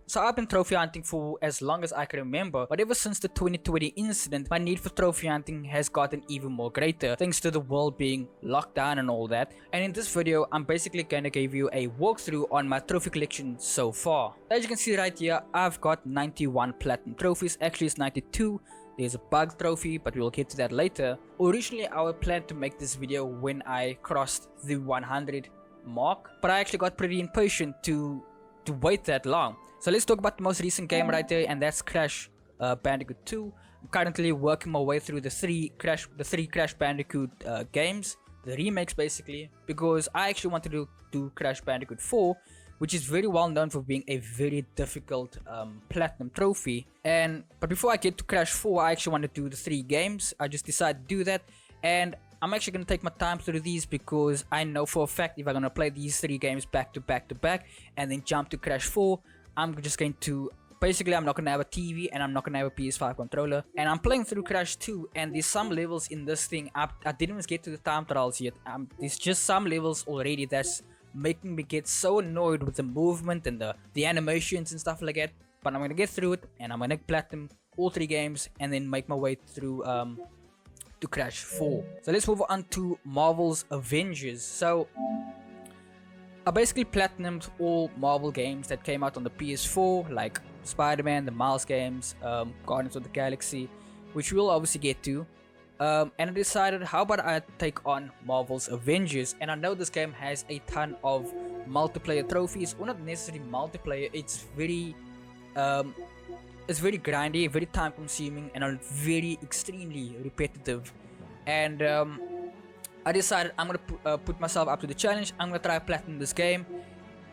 So I've been trophy hunting for as long as I can remember, but ever since the 2020 incident, my need for trophy hunting has gotten even more greater, thanks to the world being locked down and all that. And in this video, I'm basically gonna give you a walkthrough on my trophy collection so far. As you can see right here, I've got 91 platinum trophies, actually it's 92. There's a bug trophy, but we'll get to that later. Originally, I would plan to make this video when I crossed the 100 mark, but I actually got pretty impatient to wait that long. So let's talk about the most recent game right there, and that's Crash Bandicoot 2. I'm currently working my way through the three Crash Bandicoot games, the remakes basically, because I actually wanted to do Crash Bandicoot 4, which is very well known for being a very difficult platinum trophy. But before I get to Crash 4, I actually want to do the 3 games. I just decided to do that, and I'm actually going to take my time through these because I know for a fact if I'm going to play these 3 games back to back and then jump to Crash 4, I'm just going to... Basically, I'm not going to have a TV and I'm not going to have a PS5 controller. And I'm playing through Crash 2, and there's some levels in this thing. I didn't even get to the time trials yet. There's just some levels already that's making me get so annoyed with the movement and the animations and stuff like that. But I'm going to get through it, and I'm going to platinum all 3 games and then make my way through to Crash 4. So let's move on to Marvel's Avengers. So I basically platinumed all Marvel games that came out on the PS4, like Spider-Man, the Miles games, Guardians of the Galaxy, which we'll obviously get to. And I decided, how about I take on Marvel's Avengers? And I know this game has a ton of multiplayer trophies, or not necessarily multiplayer. It's very grindy, very time consuming, and very extremely repetitive. And I decided I'm gonna put myself up to the challenge. I'm gonna try platinum this game.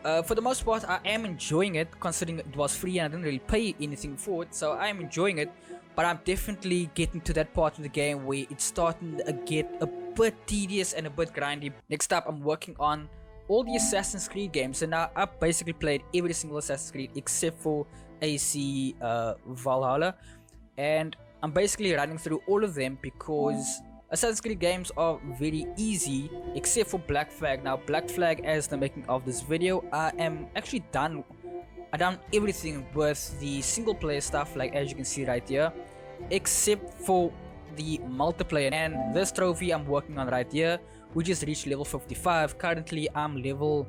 For the most part, I am enjoying it, considering it was free and I didn't really pay anything for it, so I am enjoying it. But I'm definitely getting to that part of the game where it's starting to get a bit tedious and a bit grindy. Next up, I'm working on all the Assassin's Creed games, and now I've basically played every single Assassin's Creed except for AC Valhalla, and I'm basically running through all of them because Assassin's Creed games are very easy except for Black Flag. Now Black Flag, as the making of this video, I am actually done. I've done everything with the single player stuff, like as you can see right here, except for the multiplayer. And this trophy I'm working on right here, we just reached level 55. Currently I'm level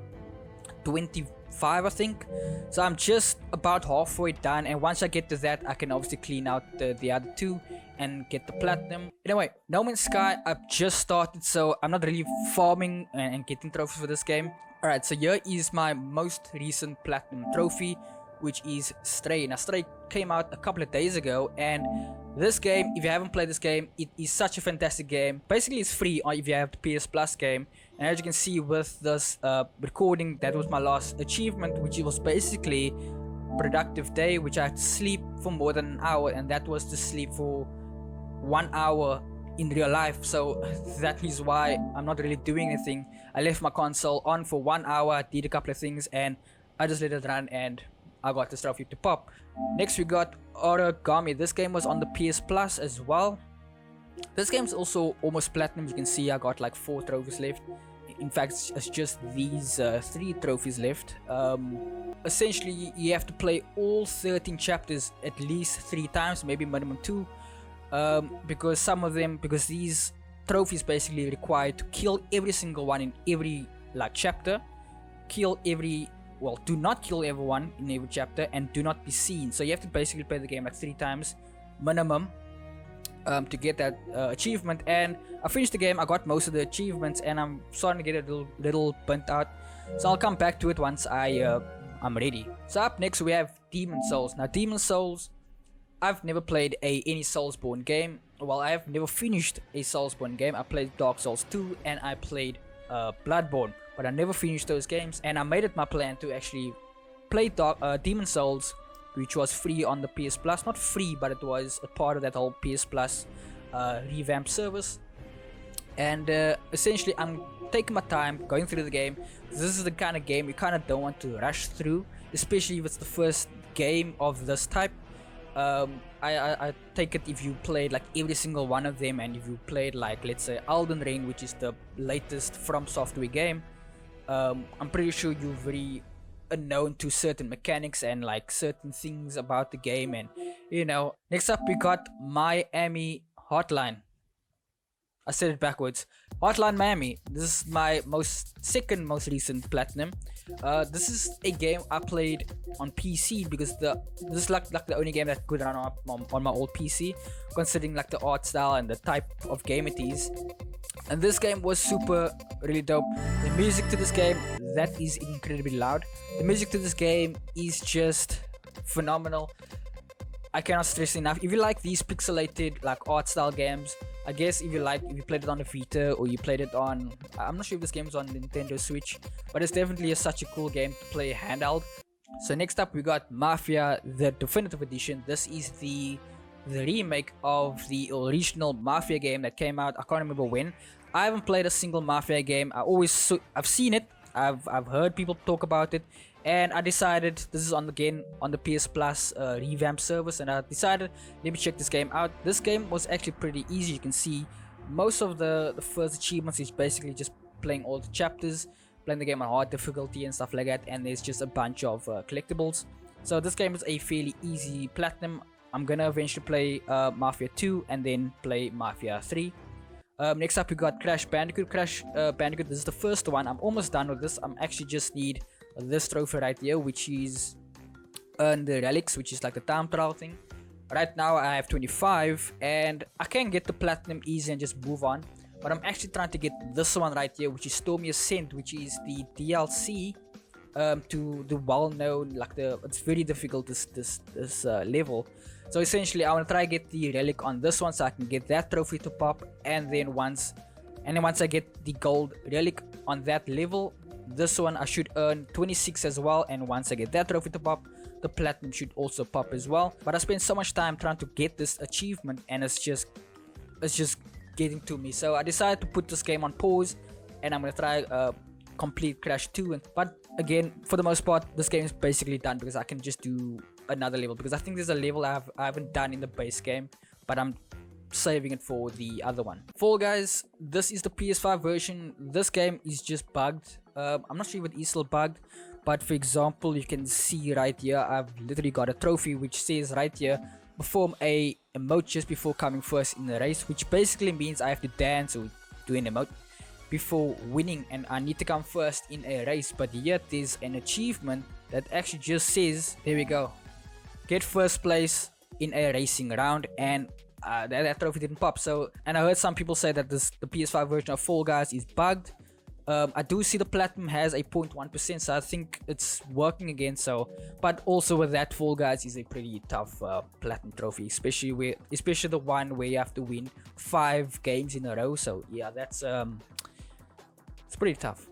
25, I think, so I'm just about halfway done, and once I get to that, I can obviously clean out the other 2 and get the platinum. Anyway, No Man's Sky, I've just started, so I'm not really farming and getting trophies for this game. Alright, so here is my most recent platinum trophy, which is Stray. Now Stray came out a couple of days ago, and this game, if you haven't played this game, it is such a fantastic game. Basically it's free if you have the PS Plus game, and as you can see with this recording, that was my last achievement, which was basically productive day, which I had to sleep for more than an hour, and that was to sleep for 1 hour in real life. So that is why I'm not really doing anything. I left my console on for 1 hour, I did a couple of things, and I just let it run, and I got this trophy to pop. Next we got ARAGAMI. This game was on the PS Plus as well. This game's also almost platinum. You can see I got like 4 trophies left. In fact, it's just these 3 trophies left. Essentially you have to play all 13 chapters at least 3 times, maybe minimum 2, because these trophies basically require to kill every single one in every chapter, do not kill everyone in every chapter, and do not be seen. So you have to basically play the game like 3 times minimum to get that achievement. And I finished the game, I got most of the achievements, and I'm starting to get a little burnt out, so I'll come back to it once I'm ready. So up next we have Demon Souls. Now Demon Souls, I've never played any Soulsborne game. Well, I have never finished a Soulsborne game. I played Dark Souls 2 and I played Bloodborne, but I never finished those games, and I made it my plan to actually play Demon Souls, which was free on the PS Plus. Not free, but it was a part of that whole PS Plus revamped service. And essentially I'm taking my time going through the game. This is the kind of game you kind of don't want to rush through, especially if it's the first game of this type. I take it if you played like every single one of them, and if you played like, let's say, Elden Ring, which is the latest From Software game, I'm pretty sure you're very unknown to certain mechanics and like certain things about the game. And you know, next up we got Miami Hotline. I said it backwards. Hotline Miami. This is my second most recent platinum. This is a game I played on PC because this is like the only game that could run on my old PC, considering like the art style and the type of game it is. And this game was really dope. The music to this game, that is incredibly loud. The music to this game is just phenomenal. I cannot stress enough. If you like these pixelated like art style games, I guess if you played it on the Vita or you played it on, I'm not sure if this game is on Nintendo Switch, but it's definitely such a cool game to play handheld. So next up we got Mafia, the Definitive Edition. This is the remake of the original Mafia game that came out. I can't remember when. I haven't played a single Mafia game. I've seen it. I've heard people talk about it, and I decided this is on the PS Plus revamp service, and I decided let me check this game out. This game was actually pretty easy. You can see most of the first achievements is basically just playing all the chapters, playing the game on hard difficulty and stuff like that, and there's just a bunch of collectibles. So this game is a fairly easy platinum. I'm gonna eventually play Mafia 2 and then play Mafia 3. Next up we got Crash Bandicoot. Bandicoot, this is the first one. I'm almost done with this. I'm actually just need this trophy right here, which is earn the relics, which is like the time trial thing. Right now I have 25 and I can get the platinum easy and just move on, but I'm actually trying to get this one right here, which is Stormy Ascent, which is the DLC to the well-known, like it's very difficult this level. So essentially I want to try get the relic on this one so I can get that trophy to pop, and then once I get the gold relic on that level, this one I should earn 26 as well, and once I get that trophy to pop, the platinum should also pop as well. But I spent so much time trying to get this achievement and it's just getting to me, so I decided to put this game on pause and I'm gonna try complete Crash 2. But again, for the most part this game is basically done because I can just do another level, because I think there's a level I haven't done in the base game, but I'm saving it for the other one. Fall Guys, this is the PS5 version. This game is just bugged. I'm not sure if it is still bugged, but for example you can see right here I've literally got a trophy which says right here, perform a emote just before coming first in the race, which basically means I have to dance or do an emote before winning, and I need to come first in a race. But yet there's an achievement that actually just says, there we go, get first place in a racing round, and that trophy didn't pop. So, and I heard some people say that the PS5 version of Fall Guys is bugged. I do see the platinum has a 0.1%, so I think it's working again. So, but also with that, Fall Guys is a pretty tough platinum trophy, especially the one where you have to win 5 games in a row. So yeah, that's it's pretty tough.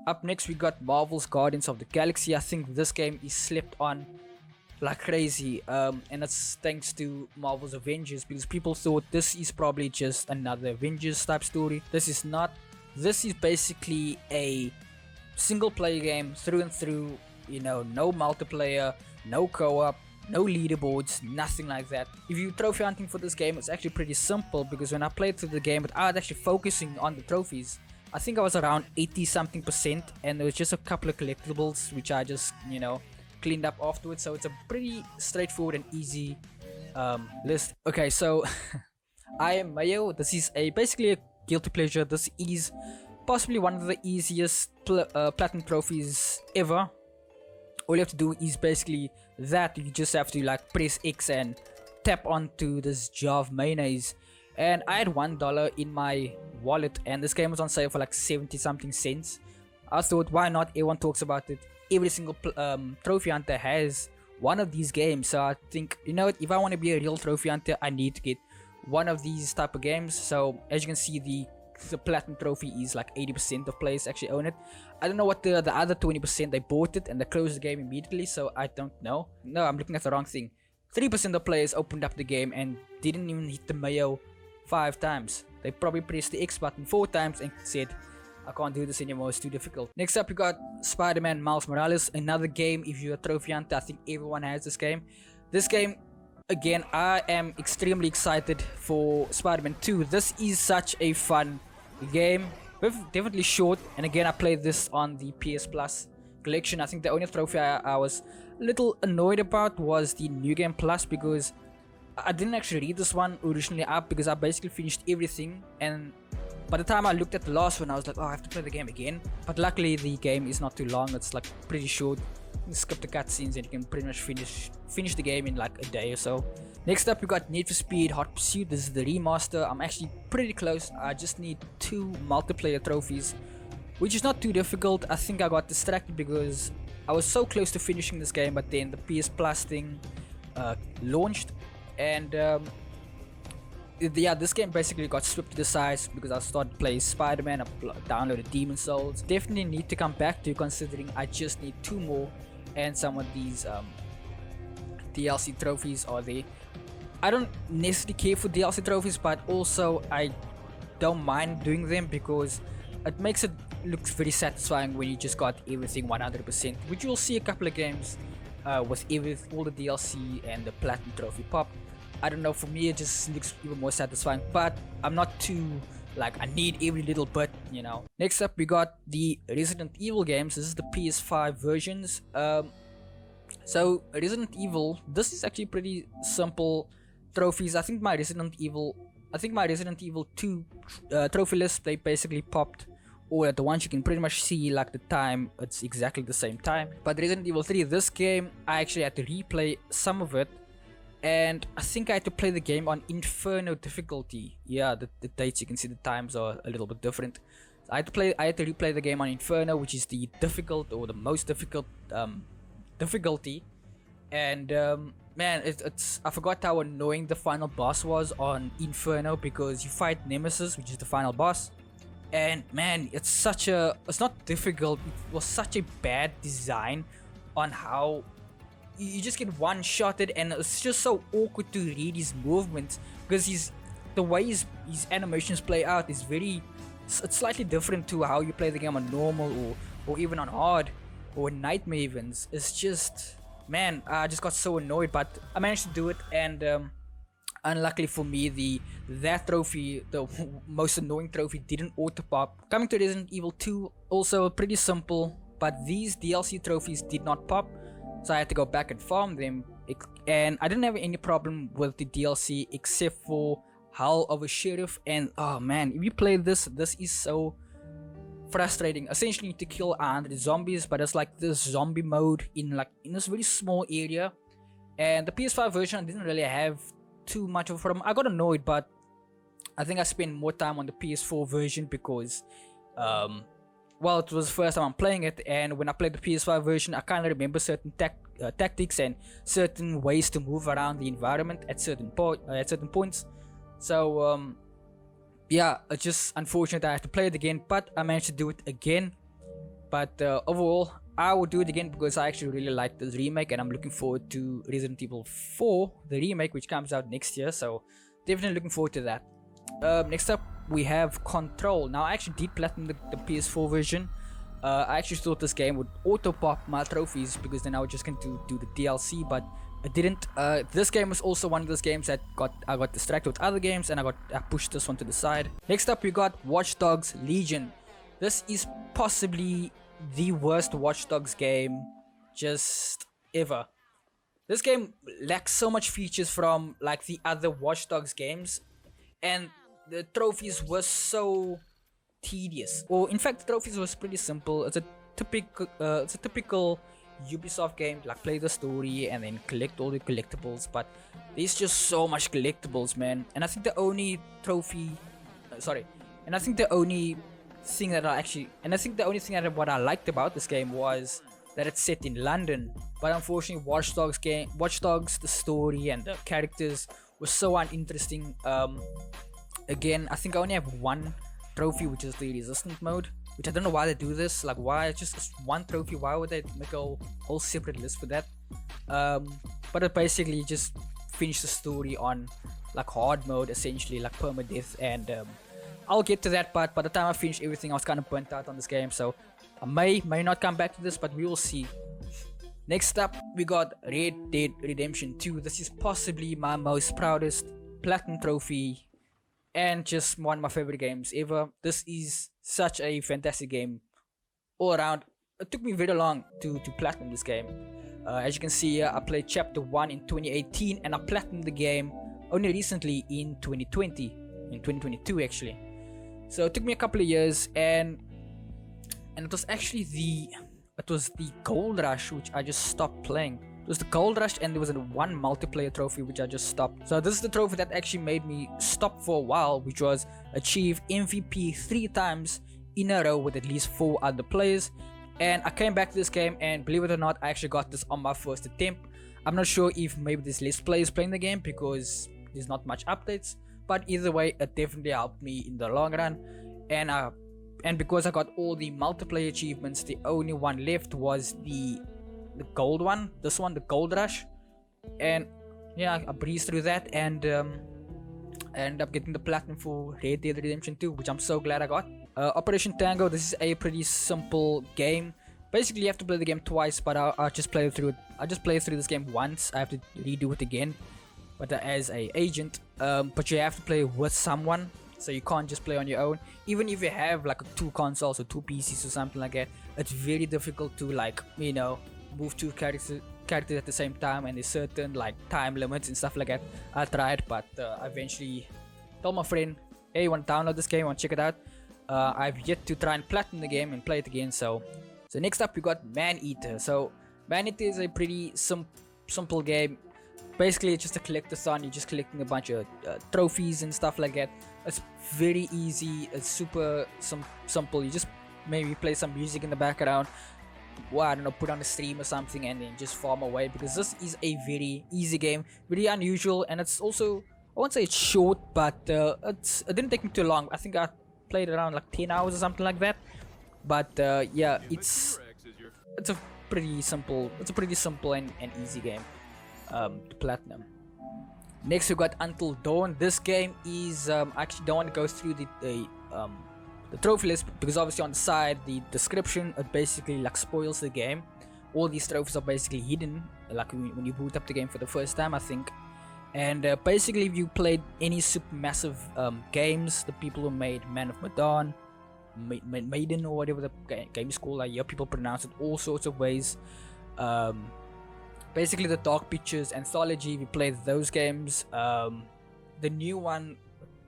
Up next we got Marvel's Guardians of the Galaxy. I think this game is slept on like crazy, and that's thanks to Marvel's Avengers, because people thought this is probably just another Avengers type story. This is not. This is basically a single player game through and through, you know, no multiplayer, no co-op, no leaderboards, nothing like that. If you trophy hunting for this game, it's actually pretty simple, because when I played through the game without actually focusing on the trophies, I think I was around 80 something%, and there was just a couple of collectibles which I just, you know, cleaned up afterwards. So it's a pretty straightforward and easy list. Okay, so I am Mayo. This is basically a guilty pleasure. This is possibly one of the easiest platinum trophies ever. All you have to do is basically that. You just have to like press X and tap onto this jar of mayonnaise. And I had $1 in my wallet, and this game was on sale for like 70 something cents. I thought, why not? Everyone talks about it. Every single trophy hunter has one of these games. So I think, you know what, if I want to be a real trophy hunter, I need to get one of these type of games. So as you can see, the platinum trophy is like 80% of players actually own it. I don't know what the other 20%, they bought it and they closed the game immediately, so I don't know. No, I'm looking at the wrong thing. 3% of players opened up the game and didn't even hit the Mayo 5 times. They probably pressed the X button 4 times and said, I can't do this anymore, it's too difficult. Next up, you got Spider-Man Miles Morales, another game. If you're a trophy hunter, I think everyone has this game. This game, again, I am extremely excited for Spider-Man 2. This is such a fun game. Definitely short, and again, I played this on the PS Plus Collection. I think the only trophy I was a little annoyed about was the New Game Plus, because I didn't actually read this one originally up, because I basically finished everything, and by the time I looked at the last one I was like, oh, I have to play the game again. But luckily the game is not too long, it's like pretty short. You can skip the cutscenes and you can pretty much finish the game in like a day or so. Next up we got Need for Speed Hot Pursuit. This is the remaster. I'm actually pretty close. I just need 2 multiplayer trophies, which is not too difficult. I think I got distracted because I was so close to finishing this game, but then the PS Plus thing launched, and yeah, this game basically got swept to the sides because I started playing Spider-Man. I downloaded Demon Souls. Definitely need to come back to, considering I just need 2 more, and some of these DLC trophies are there. I don't necessarily care for DLC trophies, but also I don't mind doing them because it makes it look very satisfying when you just got everything 100%, which you'll see a couple of games with all the DLC and the Platinum Trophy pop. I don't know, for me it just looks even more satisfying, but I'm not too like I need every little bit, you know. Next up we got the Resident Evil games. This is the PS5 versions. So Resident Evil, this is actually pretty simple trophies. I think my Resident Evil 2 trophy list, they basically popped, or at the ones you can pretty much see like the time, it's exactly the same time. But Resident Evil 3, this game I actually had to replay some of it, and I think I had to play the game on Inferno difficulty. Yeah, the dates, you can see the times are a little bit different. I had to replay the game on Inferno, which is the difficult, or the most difficult difficulty. And man, I forgot how annoying the final boss was on Inferno, because you fight Nemesis, which is the final boss, and man, it's not difficult, it was such a bad design on how you just get one-shotted, and it's just so awkward to read his movements, because the way his animations play out is it's slightly different to how you play the game on normal or even on hard or Nightmare events. It's just, man, I just got so annoyed, but I managed to do it, and unluckily for me, that trophy, the most annoying trophy, didn't auto pop. Coming to Resident Evil 2, also pretty simple, but these DLC trophies did not pop, so I had to go back and farm them, and I didn't have any problem with the DLC except for Hell of a Sheriff. And oh man, if you play this is so frustrating. Essentially you need to kill 100 zombies, but it's like this zombie mode in this very small area, and the PS5 version I didn't really have too much of a problem. I got annoyed, but I think I spent more time on the PS4 version because well, it was the first time I'm playing it, and when I played the PS5 version I kind of remember certain tactics and certain ways to move around the environment at certain points. So yeah, it's just unfortunate I have to play it again, but I managed to do it again. But overall, I would do it again because I actually really like this remake, and I'm looking forward to Resident Evil 4, the remake, which comes out next year. So definitely looking forward to that. Next up we have Control. Now I actually did platinum the PS4 version. I actually thought this game would auto pop my trophies because then I was just going to do the DLC, but it didn't. This game was also one of those games that I got distracted with other games, and I pushed this one to the side. Next up we got Watch Dogs Legion. This is possibly the worst Watch Dogs game just ever. This game lacks so much features from like the other Watch Dogs games, and the trophies were so tedious. Or in fact, the trophies was pretty simple. It's a typical Ubisoft game, like play the story and then collect all the collectibles, but there's just so much collectibles, man. And I think the only thing that what I liked about this game was that it's set in London. But unfortunately, Watch Dogs, the story and the characters was so uninteresting. Again, I think I only have one trophy, which is the resistant mode, which I don't know why they do this. Like, why just one trophy? Why would they make a whole separate list for that? But it basically just finished the story on like hard mode, essentially like permadeath, and I'll get to that part. By the time I finish everything, I was kind of burnt out on this game, so I may not come back to this, but we will see. Next up, we got Red Dead Redemption 2. This is possibly my most proudest platinum trophy, and just one of my favorite games ever. This is such a fantastic game all around. it took me very long to platinum this game. As you can see here, I played chapter 1 in 2018 and I platinumed the game only recently in 2020, in 2022 actually. So it took me a couple of years, and it was actually the gold rush which I just stopped playing. It was the gold rush, and there was one multiplayer trophy which I just stopped. So this is the trophy that actually made me stop for a while, which was achieve MVP 3 times in a row with at least 4 other players. And I came back to this game, and believe it or not, I actually got this on my first attempt. I'm not sure if maybe there's less players playing the game because there's not much updates, but either way, it definitely helped me in the long run. And because I got all the multiplayer achievements, the only one left was the gold one, this one, the gold rush. And yeah, I breezed through that, and ended up getting the platinum for Red Dead Redemption 2, which I'm so glad I got. Operation Tango, this is a pretty simple game. Basically, you have to play the game twice, but I just played through it. I just played through this game once. I have to redo it again, but as a agent. But you have to play with someone, so you can't just play on your own. Even if you have like 2 consoles or 2 PCs or something like that, it's very difficult to, like, you know, move 2 characters at the same time, and there's certain like time limits and stuff like that. I tried, but I eventually told my friend, hey, you want to download this game, you want to check it out? I've yet to try and platinum the game and play it again. So next up we got MANEATER. So MANEATER is a pretty simple game. Basically, it's just a collectathon. You're just collecting a bunch of trophies and stuff like that. It's very easy. It's super simple. You just maybe play some music in the background. Well, I don't know, put on a stream or something, and then just farm away, because this is a very easy game, very unusual, and it's also, I won't say it's short, but it didn't take me too long. I think I played around like 10 hours or something like that. But yeah, it's a pretty simple and easy game to platinum. Next we got Until Dawn. This game is I actually don't want to go through the trophy list, because obviously on the side, the description, it basically like spoils the game. All these trophies are basically hidden, like when you boot up the game for the first time, I think. And basically, if you played any super massive games, the people who made Man of Medan, Maiden, or whatever the game is called, I hear people pronounce it all sorts of ways. Basically, the Dark Pictures anthology, we played those games. The new one,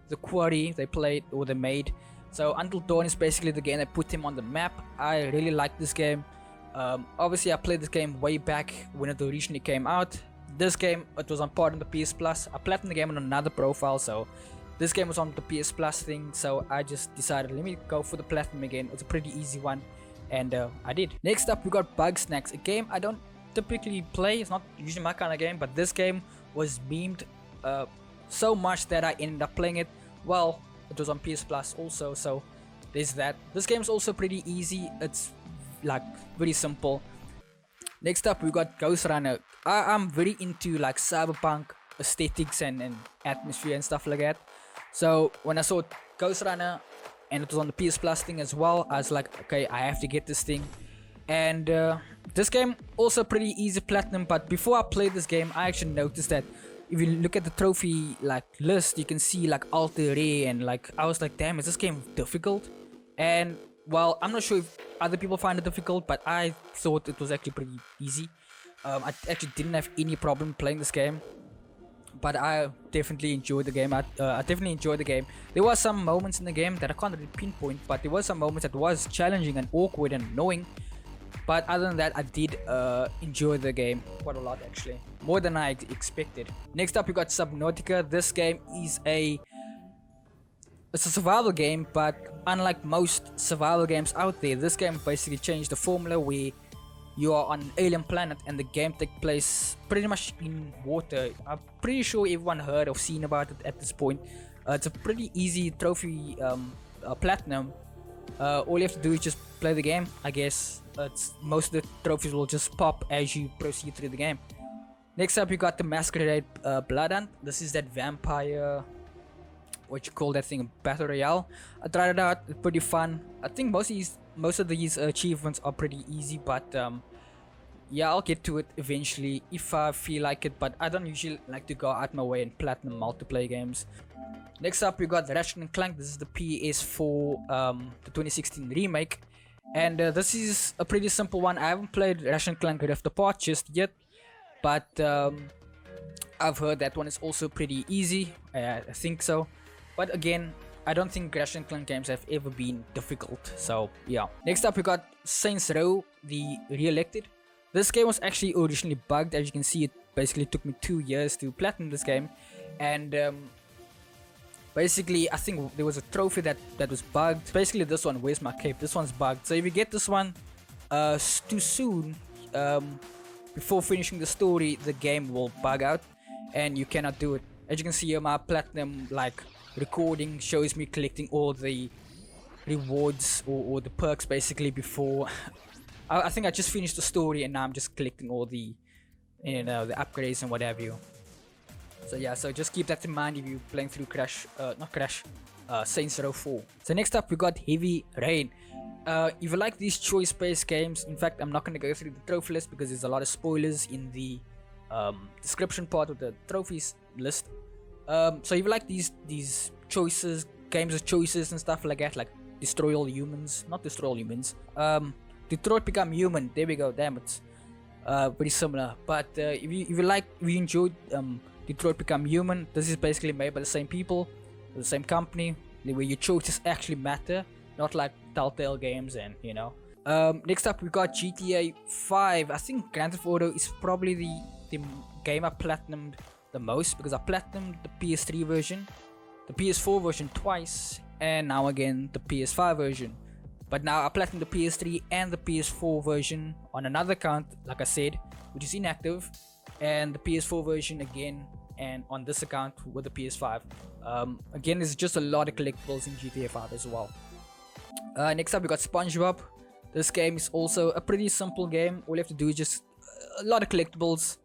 the Quarry, they played or they made. So Until Dawn is basically the game that put him on the map. I really like this game. Obviously, I played this game way back when it originally came out. This game, it was on part of the PS Plus. I platinumed the game on another profile, so this game was on the PS Plus thing. So I just decided, let me go for the platinum again. It's a pretty easy one, and I did. Next up, we got BUGSNAX, a game I don't typically play. It's not usually my kind of game, but this game was memed so much that I ended up playing it. Well, it was on PS Plus also, so there's that. This game is also pretty easy. It's like very simple. Next up, we got GHOSTRUNNER. I'm very into like cyberpunk aesthetics and atmosphere and stuff like that. So when I saw GHOSTRUNNER and it was on the PS Plus thing as well, I was like, okay, I have to get this thing. And this game also pretty easy platinum. But before I played this game, I actually noticed that if you look at the trophy like list, you can see like Alter Ray, and like I was like, damn, is this game difficult? And well, I'm not sure if other people find it difficult, but I thought it was actually pretty easy. I actually didn't have any problem playing this game, but I definitely enjoyed the game. I definitely enjoyed the game. There were some moments in the game that I can't really pinpoint, but there were some moments that was challenging and awkward and annoying. But other than that, I did enjoy the game quite a lot, actually, more than I expected. Next up, we got SUBNAUTICA. This game is it's a survival game, but unlike most survival games out there, this game basically changed the formula where you are on an alien planet and the game takes place pretty much in water. I'm pretty sure everyone heard or seen about it at this point. It's a pretty easy trophy platinum. All you have to do is just play the game, I guess. Most of the trophies will just pop as you proceed through the game. Next up, you got the MASQUERADE BLOODHUNT. This is that vampire, what you call that thing, battle royale. I tried it out. It's pretty fun. I think most of these achievements are pretty easy, but yeah, I'll get to it eventually if I feel like it. But I don't usually like to go out my way and platinum multiplayer games. Next up, we got RATCHET and CLANK. This is the PS4, the 2016 remake, And this is a pretty simple one. I haven't played Ratchet & Clank Rift Apart just yet, but I've heard that one is also pretty easy. I think so. But again, I don't think Ratchet & Clank games have ever been difficult. So yeah. Next up we got Saints Row, the Re-elected. This game was actually originally bugged. As you can see, it basically took me 2 years to platinum this game. And basically, I think there was a trophy that was bugged. Basically, this one, where's my cape? This one's bugged. So if you get this one too soon, before finishing the story, the game will bug out and you cannot do it. As you can see here, my platinum like recording shows me collecting all the rewards or the perks basically before. I think I just finished the story and now I'm just collecting all the, you know, the upgrades and what have you. So yeah, so just keep that in mind if you're playing through Saints Row 4. So next up we got Heavy Rain. If you like these choice-based games, in fact I'm not going to go through the trophy list because there's a lot of spoilers in the description part of the trophies list. So if you like these choices, games of choices and stuff like that, like Destroy All Humans, not Destroy All Humans, Detroit Become Human, there we go, damn it's pretty similar. But if you enjoyed Detroit Become Human, this is basically made by the same people, the same company, where your choices actually matter, not like Telltale games and, you know. Next up we got GTA 5. I think Grand Theft Auto is probably the game I platinumed the most, because I platinumed the PS3 version, the PS4 version twice, and now again the PS5 version. But now I platinumed the PS3 and the PS4 version on another account, like I said, which is inactive, and the PS4 version again and on this account with the PS5. Again, there's just a lot of collectibles in GTA 5 as well. Next up we got SpongeBob. This game is also a pretty simple game. All you have to do is just a lot of collectibles.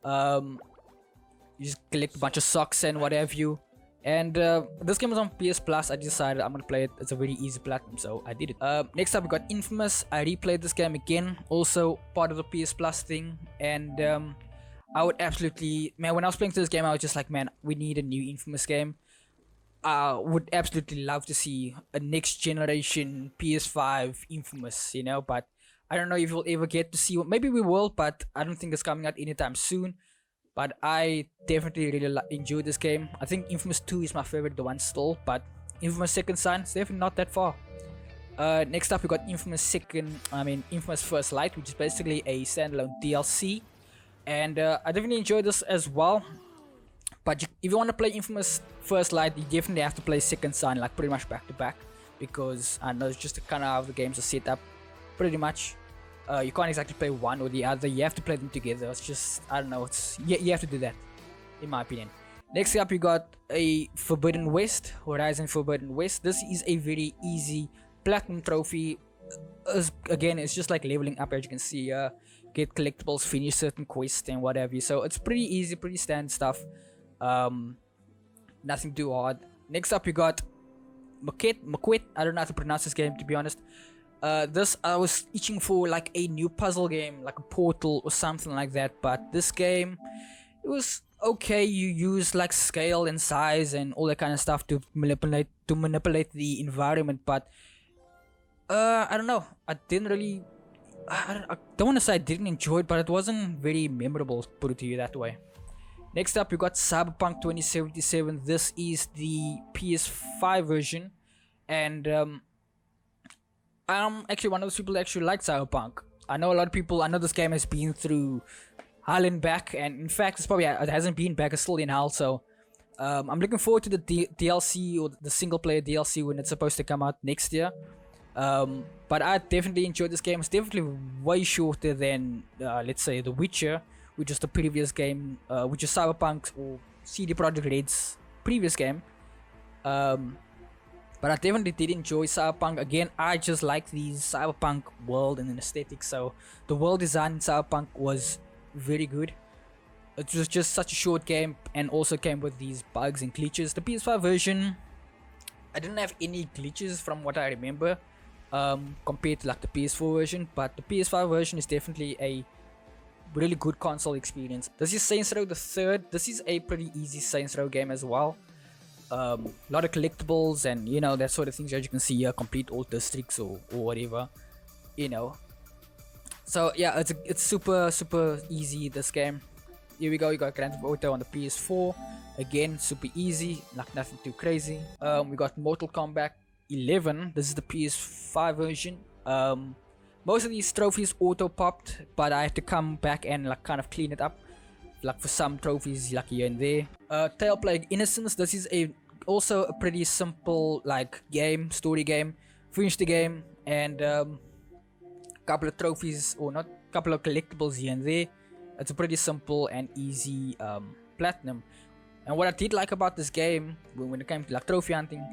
You just collect a bunch of socks and what have you. And this game was on PS Plus. I decided I'm gonna play it. It's a very easy platinum, so I did it. Next up we got Infamous. I replayed this game again, also part of the PS Plus thing. And I would absolutely, man, when I was playing through this game I was just like, man, we need a new Infamous game. I would absolutely love to see a next generation PS5 Infamous, you know, but I don't know if we'll ever get to see one. Maybe we will, but I don't think it's coming out anytime soon. But I definitely really enjoyed this game. I think Infamous 2 is my favorite, the one still, but Infamous Second Son is definitely not that far. Next up we got Infamous First Light, which is basically a standalone DLC. And I definitely enjoyed this as well. But if you want to play Infamous First Light, you definitely have to play Second Son like pretty much back to back, because I know it's just kind of how the games are set up pretty much. You can't exactly play one or the other, you have to play them together. It's just, I don't know, you have to do that, in my opinion. Next up you got a Forbidden West, Horizon Forbidden West. This is a very easy platinum trophy. Again, it's just like leveling up, as you can see. Get collectibles, finish certain quests and whatever. So it's pretty easy, pretty standard stuff. Nothing too hard. Next up you got MAQUETTE. I don't know how to pronounce this game, to be honest. This, I was itching for like a new puzzle game, like a Portal or something like that. But this game, it was okay. You use like scale and size and all that kind of stuff to manipulate the environment. But I don't know. I didn't really. I don't want to say I didn't enjoy it, but it wasn't very memorable, put it to you that way. Next up, we got CYBERPUNK 2077. This is the PS5 version, and I'm actually one of those people that actually like CYBERPUNK. I know a lot of people. I know this game has been through hell and back, and in fact, it hasn't been back. It's still in hell. So I'm looking forward to the DLC or the single player DLC when it's supposed to come out next year. But I definitely enjoyed this game. It's definitely way shorter than let's say The Witcher, which is the previous game, which is CYBERPUNK or CD Projekt Red's previous game. But I definitely did enjoy CYBERPUNK. Again, I just like the CYBERPUNK world and aesthetic. So the world design in CYBERPUNK was very good. It was just such a short game and also came with these bugs and glitches. The PS5 version, I didn't have any glitches from what I remember, compared to like the PS4 version. But the PS5 version is definitely a really good console experience. This is Saints Row the Third. This is a pretty easy Saints Row game as well. A lot of collectibles and, you know, that sort of things. As you can see here, complete all districts or whatever. you know. So yeah, it's super easy, this game. Here we go, you got Grand Theft Auto on the PS4. Again, super easy, like nothing too crazy. We got Mortal Kombat 11. This is the PS5 version. Most of these trophies auto popped, but I had to come back and like kind of clean it up. Like for some trophies, like here and there. Tale Plague Innocence. This is also a pretty simple like story game. Finish the game and couple of trophies, or not, couple of collectibles here and there. It's a pretty simple and easy platinum. And what I did like about this game when it came to like trophy hunting,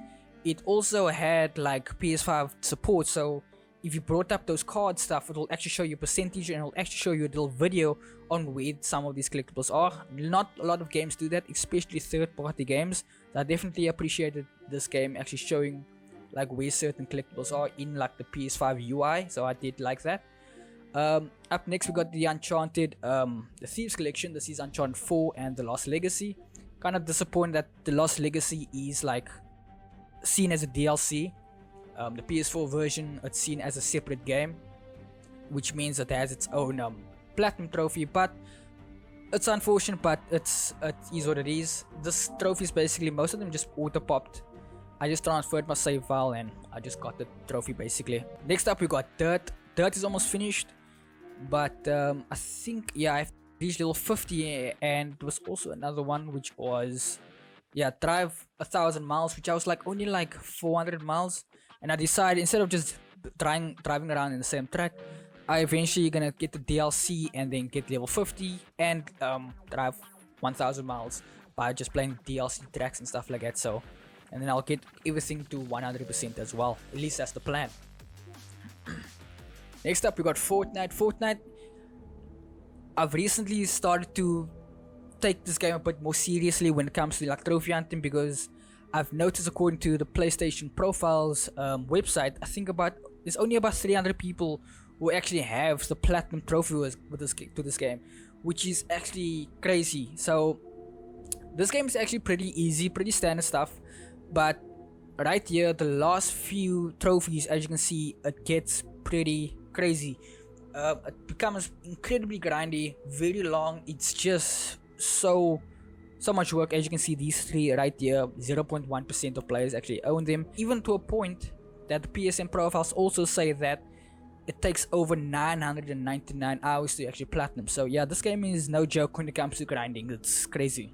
it also had like PS5 support. So if you brought up those card stuff, it will actually show you percentage, and it will actually show you a little video on where some of these collectibles are. Not a lot of games do that, especially third-party games. So I definitely appreciated this game actually showing like where certain collectibles are in like the PS5 UI. So I did like that. Up next we got the Uncharted, the Thieves Collection. This is Uncharted 4 and The Lost Legacy. Kind of disappointed that The Lost Legacy is like seen as a DLC. The PS4 version, it's seen as a separate game, which means it has its own platinum trophy. But it's unfortunate, but it is what it is. This trophy is basically, most of them just auto popped. I just transferred my save file and I just got the trophy basically. Next up we got Dirt. Dirt is almost finished, but I think, yeah, I've reached level 50, and there was also another one which was, yeah, drive 1,000 miles, which I was like only like 400 miles. And I decided, instead of just driving around in the same track, I eventually gonna get the DLC and then get level 50 and drive 1,000 miles by just playing DLC tracks and stuff like that. So, and then I'll get everything to 100% as well. At least that's the plan. Next up we got Fortnite. Fortnite, I've recently started to take this game a bit more seriously when it comes to like trophy hunting, because I've noticed, according to the PlayStation Profiles website, I think there's only about 300 people who actually have the platinum trophy with this game, which is actually crazy. So this game is actually pretty easy, pretty standard stuff, but right here, the last few trophies, as you can see, it gets pretty crazy. It becomes incredibly grindy, very long. It's just so much work. As you can see, these three right here, 0.1% of players actually own them, even to a point that the PSN profiles also say that it takes over 999 hours to actually platinum. So yeah, this game is no joke when it comes to grinding. It's crazy.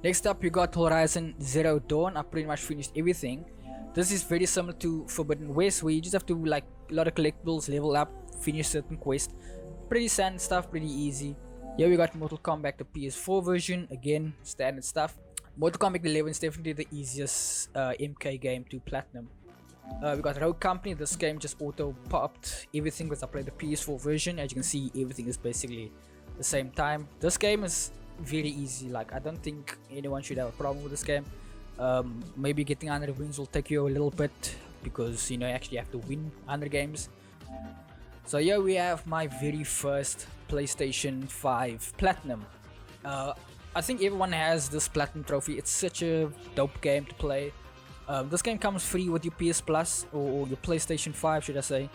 Next up we got Horizon Zero Dawn. I pretty much finished everything. This is very similar to Forbidden West, where you just have to like a lot of collectibles, level up, finish certain quests. Pretty standard stuff, pretty easy. Here we got Mortal Kombat, the PS4 version. Again, standard stuff. Mortal Kombat 11 is definitely the easiest MK game to platinum. We got Rogue Company. This game just auto popped everything because I played the PS4 version. As you can see, everything is basically the same time. This game is very easy. Like, I don't think anyone should have a problem with this game. Maybe getting 100 wins will take you a little bit, because you know you actually have to win 100 games. So here we have my very first PlayStation 5 Platinum. I think everyone has this Platinum trophy. It's such a dope game to play. This game comes free with your PS Plus, or your PlayStation 5 should I say.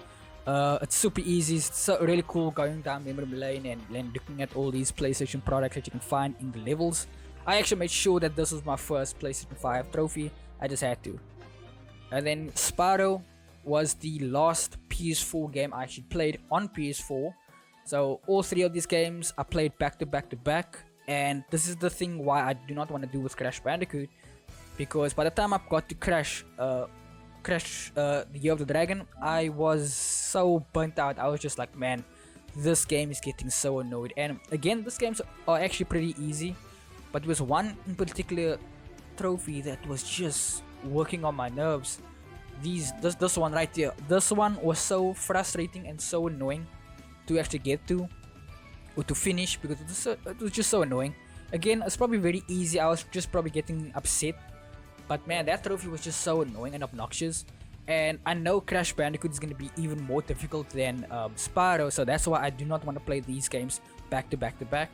It's super easy. It's so really cool going down memory lane and looking at all these PlayStation products that you can find in the levels. I actually made sure that this was my first PlayStation 5 trophy. I just had to. And then SPYRO was the last PS4 game I actually played on PS4. So all three of these games I played back to back to back. And this is the thing why I do not want to do with Crash Bandicoot, because by the time I got to Crash the Year of the Dragon, I was so burnt out. I was just like, man, this game is getting so annoyed. And again, these games are actually pretty easy, but there was one in particular trophy that was just working on my nerves. This one right here. This one was so frustrating and so annoying to actually get to, or to finish, because it was just so annoying. Again, it's probably very easy. I was just probably getting upset, but man, that trophy was just so annoying and obnoxious. And I know Crash Bandicoot is going to be even more difficult than SPYRO, so that's why I do not want to play these games back to back to back.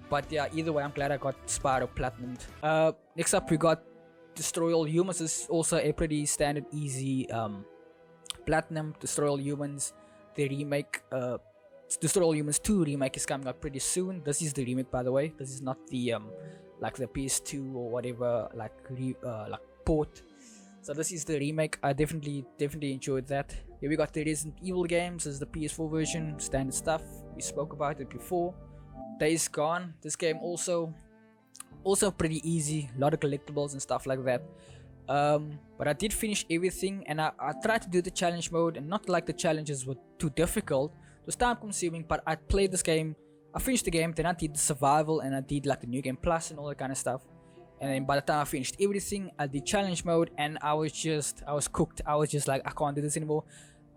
But yeah, either way, I'm glad I got SPYRO platinumed. Next up we got Destroy All Humans. Is also a pretty standard easy Platinum, Destroy All Humans, the remake, Destroy All Humans 2 remake is coming out pretty soon. This is the remake, by the way. This is not the like the PS2 or whatever like port. So this is the remake. I definitely enjoyed that. Here we got the Resident Evil games. This is the PS4 version, standard stuff. We spoke about it before. Days Gone. This game also pretty easy. A lot of collectibles and stuff like that. But I did finish everything, and I tried to do the challenge mode, and not like the challenges were too difficult. It was time consuming, but I played this game. I finished the game, then I did the survival, and I did like the new game plus and all that kind of stuff. And then by the time I finished everything, I did challenge mode, and I was cooked. I was just like, I can't do this anymore.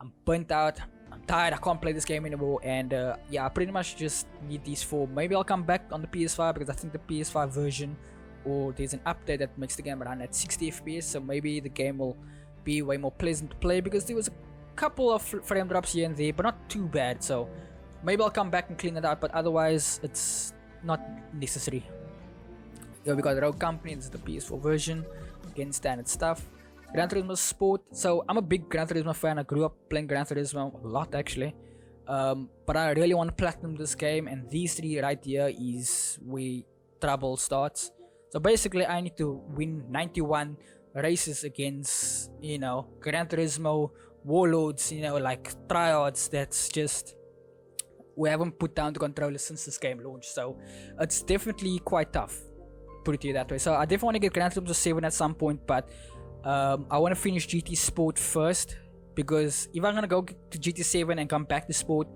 I'm burnt out. I'm tired. I can't play this game anymore. And yeah, I pretty much just need these 4. Maybe I'll come back on the PS5 because I think the PS5 version, or there's an update that makes the game run at 60 FPS. So maybe the game will be way more pleasant to play, because there was a couple of frame drops here and there, but not too bad. So maybe I'll come back and clean it out, but otherwise it's not necessary. Here we got Rogue Company. This is the PS4 version. Again, standard stuff. Gran Turismo Sport. So I'm a big Gran Turismo fan. I grew up playing Gran Turismo a lot actually. But I really want to platinum this game, and these 3 right here is where trouble starts. So basically I need to win 91 races against, you know, Gran Turismo warlords, you know, like tryhards that's just, we haven't put down the controller since this game launched. So it's definitely quite tough, put it to you that way. So I definitely want to get Gran Turismo 7 at some point, but I want to finish GT Sport first, because if I'm gonna go to GT 7 and come back to Sport,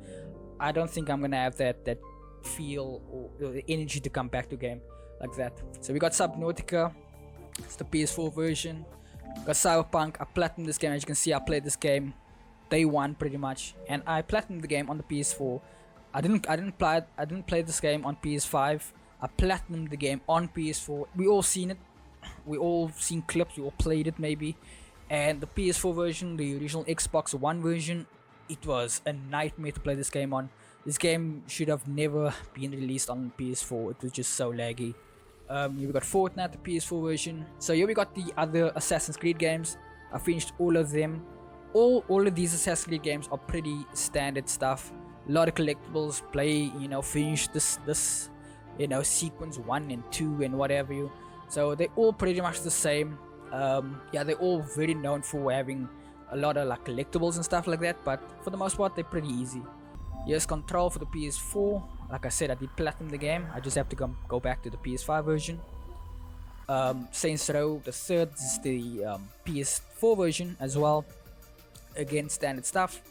I don't think I'm gonna have that feel or the energy to come back to game like that. So we got Subnautica. It's the PS4 version. We got Cyberpunk. I platinumed this game. As you can see, I played this game day 1 pretty much, and I platinumed the game on the PS4. I didn't play this game on PS5. I platinumed the game on PS4. We all seen it. We all seen clips. We all played it maybe. And the PS4 version, the original Xbox One version, it was a nightmare to play this game on. This game should have never been released on PS4. It was just so laggy. Here we got FORTNITE, the PS4 version. So here we got the other Assassin's Creed games. I finished all of them. All of these Assassin's Creed games are pretty standard stuff. A lot of collectibles. Play, you know, finish this, you know, sequence 1 and 2 and whatever you. So they're all pretty much the same. Yeah, they're all very known for having a lot of like collectibles and stuff like that, but for the most part they're pretty easy. Here's Control for the PS4. Like I said, I did platinum the game. I just have to go back to the PS5 version. Saints Row the third is the PS4 version as well. Again, standard stuff.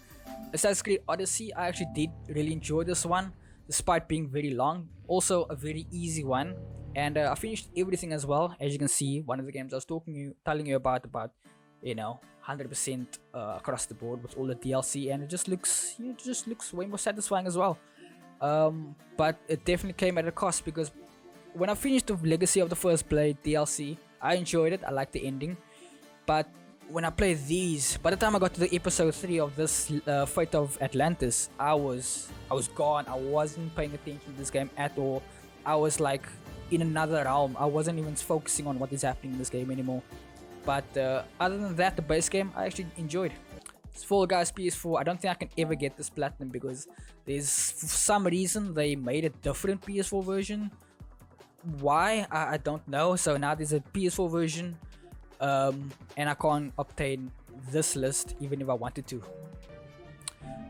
Assassin's Creed Odyssey, I actually did really enjoy this one, despite being very long. Also a very easy one. And I finished everything as well. As you can see, one of the games I was telling you about, you know, 100% across the board with all the DLC, and it just looks, you know, it just looks way more satisfying as well. But it definitely came at a cost, because when I finished the Legacy of the First Blade DLC, I enjoyed it. I liked the ending, but when I played these, by the time I got to the episode 3 of this Fate of Atlantis, I was gone. I wasn't paying attention to this game at all. I was like in another realm. I wasn't even focusing on what is happening in this game anymore. But other than that, the base game I actually enjoyed. It's Fall Guys PS4. I don't think I can ever get this platinum, because there's, for some reason, they made a different PS4 version. Why? I don't know. So now there's a PS4 version, and I can't obtain this list even if I wanted to.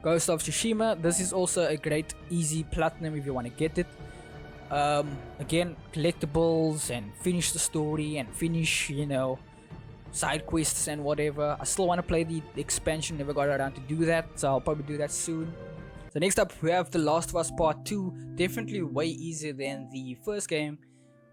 Ghost of Tsushima. This is also a great easy platinum if you want to get it. Again, collectibles and finish the story and finish, you know, side quests and whatever. I still want to play the expansion, never got around to do that, so I'll probably do that soon. So next up we have The Last of Us Part 2. Definitely way easier than the first game,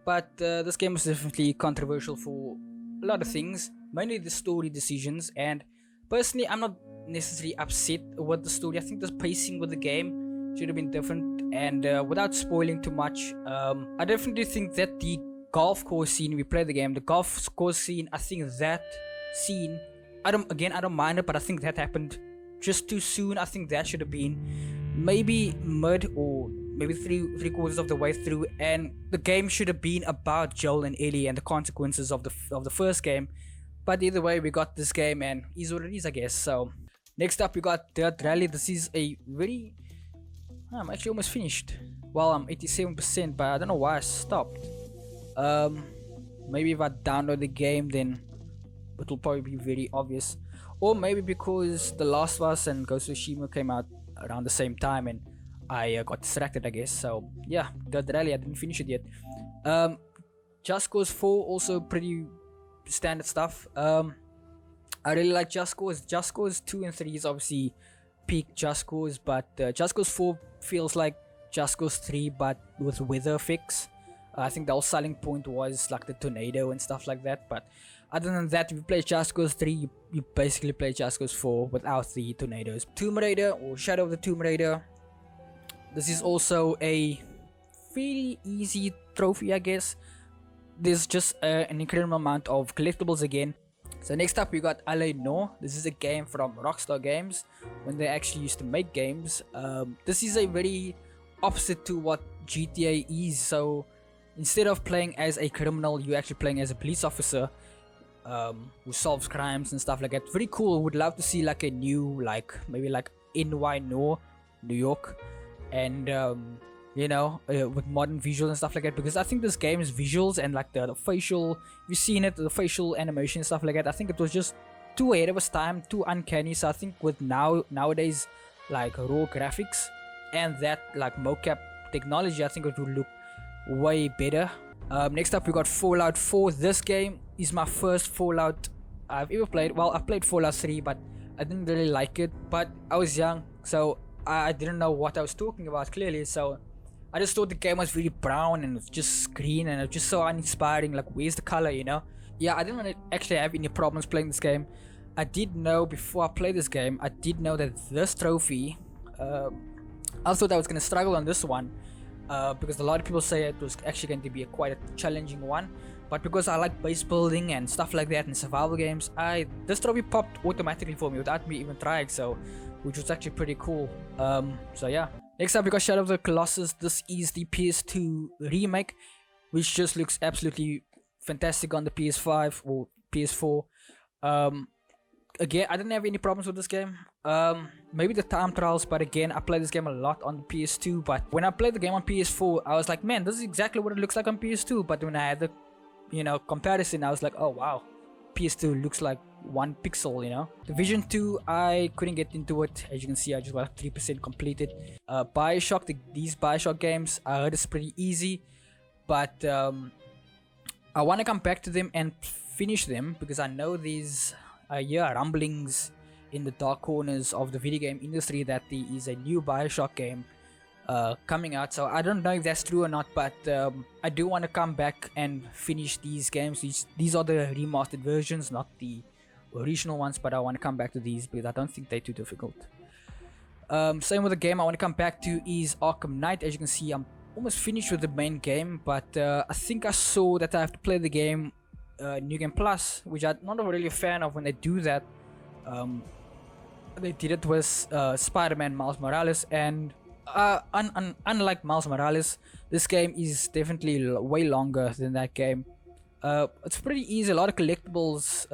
but this game was definitely controversial for a lot of things, mainly the story decisions. And personally, I'm not necessarily upset with the story. I think the pacing with the game should have been different, and without spoiling too much, I definitely think that the golf course scene, we play the game, the golf course scene, I think that scene, I don't mind it, but I think that happened just too soon. I think that should have been maybe mid or maybe three quarters of the way through, and the game should have been about Joel and Ellie and the consequences of the first game. But either way, we got this game, and is what it is, I guess. So Next up, we got Dirt Rally. This is a very... I'm actually almost finished. Well, I'm 87%, but I don't know why I stopped. Maybe if I download the game, then it will probably be very obvious. Or maybe because The Last of Us and Ghost of Tsushima came out around the same time and I got distracted, I guess. So yeah, Dirt Rally, I didn't finish it yet. Just Cause 4, also pretty standard stuff. I really like Just Cause. Just Cause 2 and 3 is obviously peak Just Cause, but Just Cause 4 feels like Just Cause 3 but with weather effects. I think the whole selling point was like the tornado and stuff like that, but other than that, if you play Just Cause 3, you basically play Just Cause 4 without the tornadoes. Tomb Raider or Shadow of the Tomb Raider. This is also a fairly easy trophy, I guess. There's just an incredible amount of collectibles again. So next up we got LA Noire. This is a game from Rockstar Games when they actually used to make games. This is a very opposite to what GTA is. So instead of playing as a criminal, you're actually playing as a police officer who solves crimes and stuff like that. Very cool. Would love to see like a new, like maybe like NY Noire, New York, and you know, with modern visuals and stuff like that, because I think this game's visuals and like the facial, you've seen it, the facial animation and stuff like that, I think it was just too ahead of its time, too uncanny. So I think with nowadays like raw graphics and that like mocap technology, I think it would look way better. Next up we got Fallout 4. This game is my first Fallout I've ever played. Well, I played Fallout 3 but I didn't really like it, but I was young, so I didn't know what I was talking about clearly, so I just thought the game was really brown and it was just green and it was just so uninspiring, like where's the color, you know? Yeah, I didn't actually have any problems playing this game. I did know before I played this game, I did know that this trophy, I thought I was going to struggle on this one because a lot of people say it was actually going to be quite a challenging one, but because I like base building and stuff like that and survival games, this trophy popped automatically for me without me even trying, so which was actually pretty cool. So yeah. Next up we got Shadow of the Colossus. This is the PS2 remake, which just looks absolutely fantastic on the PS5 or PS4. Again, I didn't have any problems with this game. Maybe the time trials, but again, I played this game a lot on the PS2. But when I played the game on PS4, I was like, man, this is exactly what it looks like on PS2. But when I had the, you know, comparison, I was like, oh wow, PS2 looks like 1 pixel, you know. Division 2, I couldn't get into it. As you can see, I just got 3% completed. Bioshock, these Bioshock games, I heard it's pretty easy, but I want to come back to them and finish them because I know these rumblings in the dark corners of the video game industry that there is a new Bioshock game coming out. So I don't know if that's true or not, but I do want to come back and finish these games. These are the remastered versions, not the original ones, but I want to come back to these because I don't think they're too difficult. Same with the game I want to come back to is Arkham Knight. As you can see, I'm almost finished with the main game, but I think I saw that I have to play the game New Game Plus, which I'm not really a fan of when they do that. They did it with Spider-Man Miles Morales, and unlike Miles Morales, this game is definitely way longer than that game. It's pretty easy, a lot of collectibles,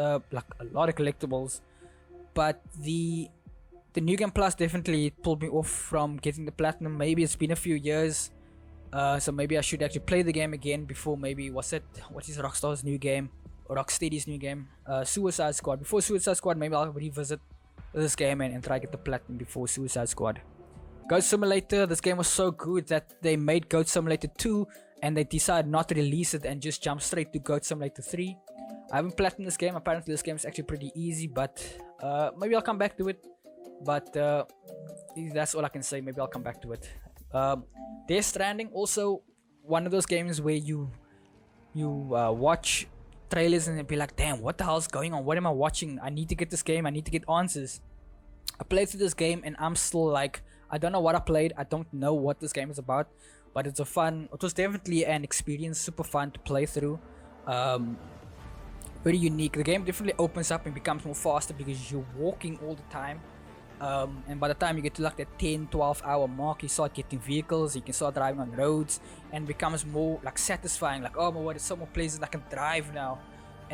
but the New Game Plus definitely pulled me off from getting the platinum. Maybe it's been a few years, so maybe I should actually play the game again before maybe, what is Rockstar's new game, or Rocksteady's new game, Suicide Squad. Before Suicide Squad, maybe I'll revisit this game and try to get the platinum before Suicide Squad. Goat Simulator, this game was so good that they made Goat Simulator 2 and they decided not to release it and just jump straight to Goat Simulator 3. I haven't platinumed this game. Apparently this game is actually pretty easy, but maybe I'll come back to it. But that's all I can say. Maybe I'll come back to it. Death Stranding, also one of those games where you watch trailers and be like, damn, what the hell's going on? What am I watching? I need to get this game. I need to get answers. I played through this game and I'm still like, I don't know what I played. I don't know what this game is about, but it was definitely an experience, super fun to play through. Very unique. The game definitely opens up and becomes more faster because you're walking all the time. And by the time you get to like that 10-12 hour mark, you start getting vehicles, you can start driving on roads, and it becomes more like satisfying, like, oh my word, there's so more places I can drive now.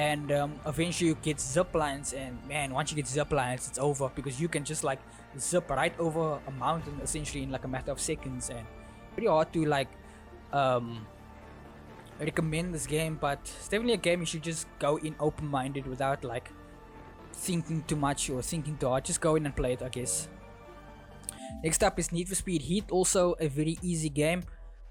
and eventually you get zip lines, and man, once you get zip lines, it's over, because you can just like zip right over a mountain essentially in like a matter of seconds. And pretty hard to like recommend this game, but it's definitely a game you should just go in open-minded without like thinking too much or thinking too hard. Just go in and play it, I guess. Next up is Need for Speed Heat, also a very easy game.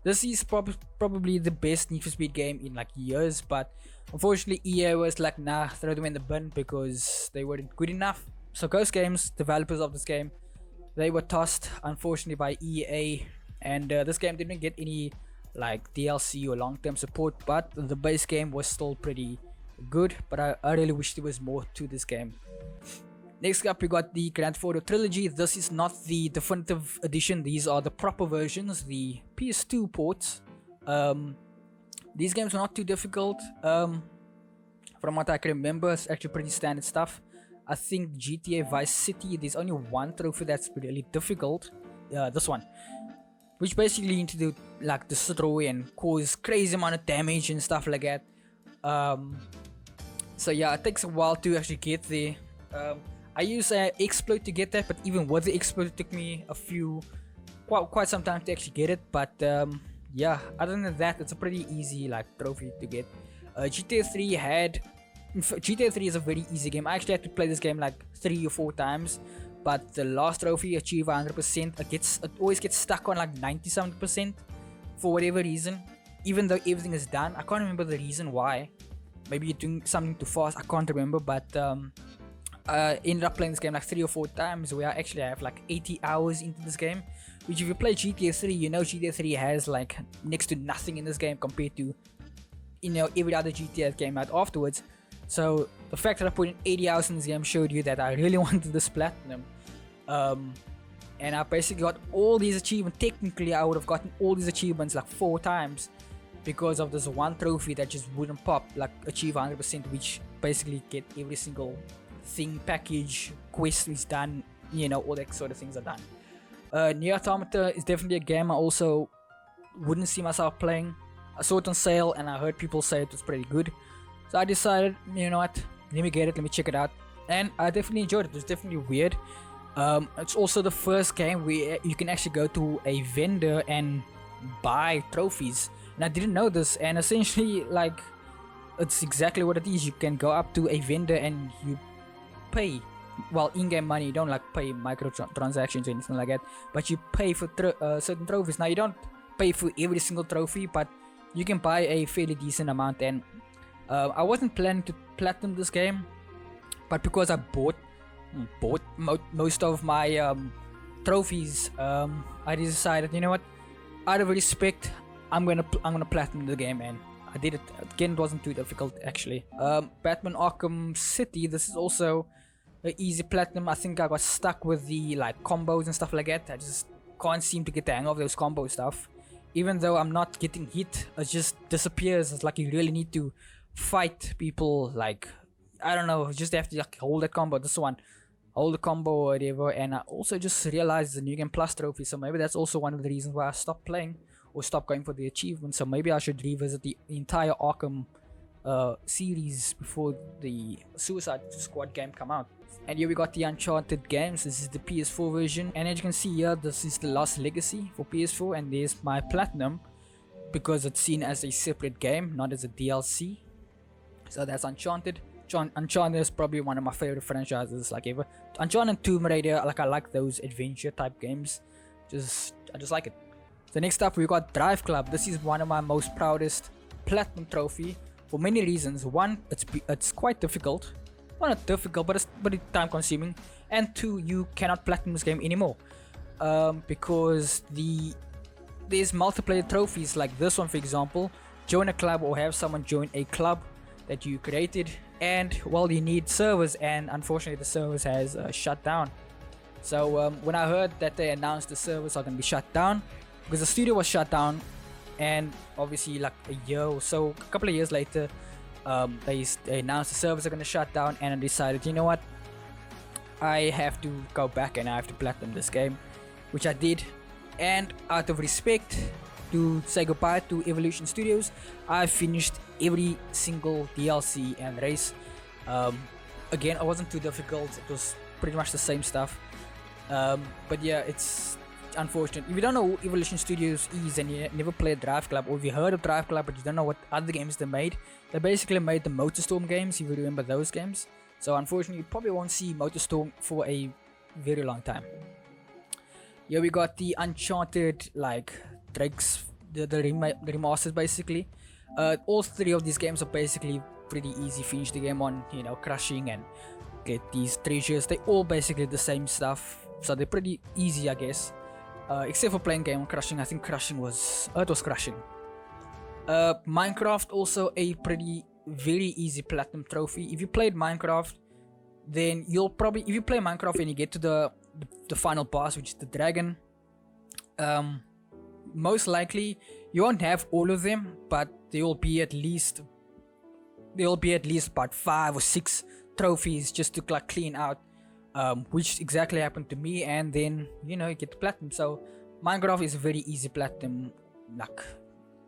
This is probably the best Need for Speed game in like years, but unfortunately EA was like, nah, throw them in the bin because they weren't good enough. So Ghost Games, developers of this game, they were tossed unfortunately by EA, and this game didn't get any like DLC or long-term support, but the base game was still pretty good. But I really wish there was more to this game. Next up we got the Grand Theft Auto Trilogy. This is not the definitive edition, these are the proper versions, the PS2 ports. These games are not too difficult. From what I can remember, it's actually pretty standard stuff. I think GTA Vice City, there's only one trophy that's really difficult, this one, which basically you need to do like destroy and cause crazy amount of damage and stuff like that. So yeah, it takes a while to actually get there. I use an exploit to get that, but even with the exploit it took me quite some time to actually get it. But yeah, other than that, it's a pretty easy like trophy to get. GTA 3 is a very easy game. I actually had to play this game like 3 or 4 times, but the last trophy, achieve 100%, it always gets stuck on like 97% for whatever reason, even though everything is done. I can't remember the reason why. Maybe you're doing something too fast, I can't remember. But I ended up playing this game like 3 or 4 times, where I actually have like 80 hours into this game, which if you play GTA 3, you know GTA 3 has like next to nothing in this game compared to, you know, every other GTA that came out afterwards. So the fact that I put in 80 hours in this game showed you that I really wanted this platinum. And I basically got all these achievements. Technically I would have gotten all these achievements like 4 times because of this one trophy that just wouldn't pop, like achieve 100%, which basically get every single thing, package, quest is done, you know, all that sort of things are done. Nier Automata is definitely a game I also wouldn't see myself playing. I saw it on sale and I heard people say it was pretty good, so I decided, you know what, let me get it, let me check it out, and I definitely enjoyed it. It was definitely weird. It's also the first game where you can actually go to a vendor and buy trophies, and I didn't know this, and essentially like it's exactly what it is. You can go up to a vendor and you pay, well, in-game money. You don't like pay microtransactions or anything like that, but you pay for certain trophies. Now you don't pay for every single trophy, but you can buy a fairly decent amount. And I wasn't planning to platinum this game, but because I bought most of my trophies, I decided, you know what, out of respect, I'm gonna platinum the game, and I did it. Again, it wasn't too difficult actually. Batman Arkham City, this is also an easy platinum. I think I got stuck with the like combos and stuff like that. I just can't seem to get the hang of those combo stuff. Even though I'm not getting hit, it just disappears. It's like you really need to fight people, like, I don't know, just have to like hold that combo, this one, hold the combo or whatever. And I also just realized the New Game Plus trophy, so maybe that's also one of the reasons why I stopped playing or stopped going for the achievement. So maybe I should revisit the entire Arkham series before the Suicide Squad game come out. And here we got the Uncharted games. This is the PS4 version, and as you can see here, this is the Lost Legacy for PS4, and there's my platinum because it's seen as a separate game, not as a DLC. So that's Uncharted. Uncharted is probably one of my favorite franchises like ever. Uncharted and Tomb Raider, like, I like those adventure type games. I just like it. So next up we got Drive Club. This is one of my most proudest platinum trophy for many reasons. One, it's quite difficult. Well, not difficult, but it's pretty time consuming. And 2, you cannot platinum this game anymore, because there's multiplayer trophies like this one, for example. Join a club or have someone join a club that you created, and well, you need servers, and unfortunately the servers has shut down. So when I heard that they announced the servers are going to be shut down, because the studio was shut down, and obviously like a year or so, a couple of years later, they announced the servers are going to shut down, and I decided, you know what, I have to go back and I have to platinum this game, which I did. And out of respect, to say goodbye to Evolution Studios. I finished every single DLC and race. Again, it wasn't too difficult. It was pretty much the same stuff. But yeah, it's unfortunate. If you don't know who Evolution Studios is and you never played Drive Club, or if you heard of Drive Club but you don't know what other games they made, they basically made the MotorStorm games, if you remember those games. So unfortunately, you probably won't see MotorStorm for a very long time. Here we got the Uncharted, like Drake's, the remasters basically. All three of these games are basically pretty easy. Finish the game on, you know, crushing and get these treasures. They all basically the same stuff, so they're pretty easy, I guess. Except for playing game on crushing. I think crushing was it was crushing. Minecraft also a pretty very easy platinum trophy. If you played Minecraft, then you'll probably, if you play Minecraft and you get to the final boss, which is the dragon, most likely you won't have all of them, but there will be at least about 5 or 6 trophies just to like clean out, which exactly happened to me, and then you know you get the platinum. So Minecraft is a very easy platinum, like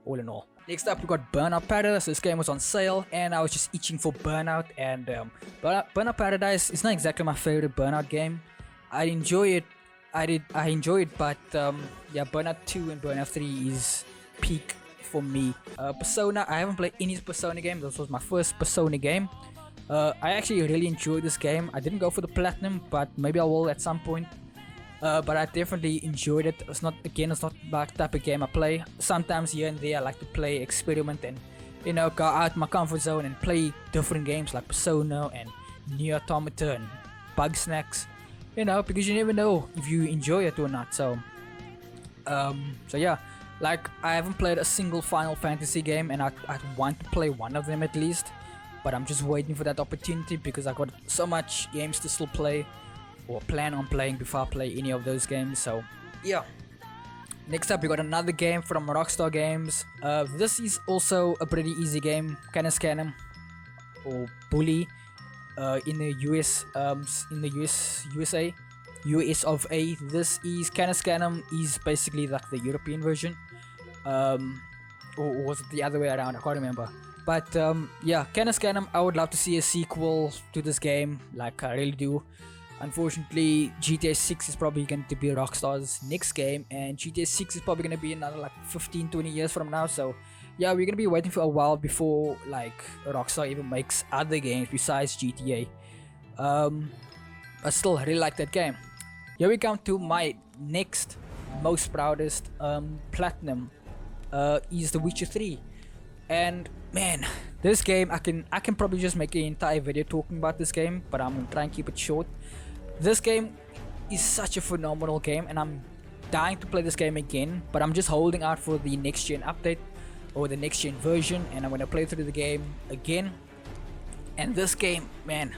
all in all. Next up we got Burnout Paradise. This game was on sale and I was just itching for Burnout, and Burnout Paradise is not exactly my favorite Burnout game. I enjoy it, I enjoy it, but yeah, Burnout 2 and Burnout 3 is peak for me. Persona, I haven't played any Persona game. This was my first Persona game. I actually really enjoyed this game. I didn't go for the platinum, but maybe I will at some point. But I definitely enjoyed it. It's not, again, it's not the type of game I play. Sometimes here and there I like to play, experiment, and you know, go out my comfort zone and play different games like Persona and Nier Automata and BUGSNAX. You know, because you never know if you enjoy it or not. So yeah, like I haven't played a single Final Fantasy game, and I'd want to play one of them at least. But I'm just waiting for that opportunity because I got so much games to still play or plan on playing before I play any of those games. So yeah. Next up we got another game from Rockstar Games. This is also a pretty easy game, Can I Scan 'em or Bully in the US of A. This is Can I Scan 'em is basically like the European version, or was it the other way around? I can't remember. But yeah, Can I Scan 'em, I would love to see a sequel to this game, like I really do. Unfortunately, GTA 6 is probably going to be Rockstar's next game, and GTA 6 is probably going to be another like 15-20 years from now. So yeah, we're going to be waiting for a while before like Rockstar even makes other games besides GTA. I still really like that game. Here we come to my next most proudest platinum, is The Witcher 3. And man, this game, I can probably just make an entire video talking about this game, but I'm gonna try and keep it short. This game is such a phenomenal game, and I'm dying to play this game again, but I'm just holding out for the next gen update or the next gen version, and I'm gonna play through the game again. And this game, man,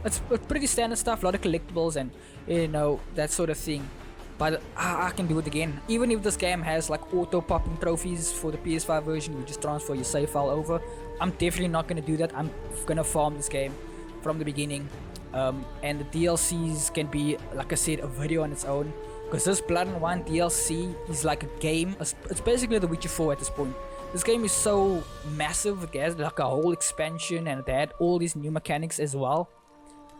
it's pretty standard stuff, a lot of collectibles and you know, that sort of thing. But I can do it again. Even if this game has like auto popping trophies for the PS5 version, you just transfer your save file over. I'm definitely not gonna do that. I'm gonna farm this game from the beginning. And the DLCs can be, like I said, a video on its own. Because this Blood and Wine DLC is like a game. It's basically The Witcher 4 at this point. This game is so massive. It has like a whole expansion, and it had all these new mechanics as well.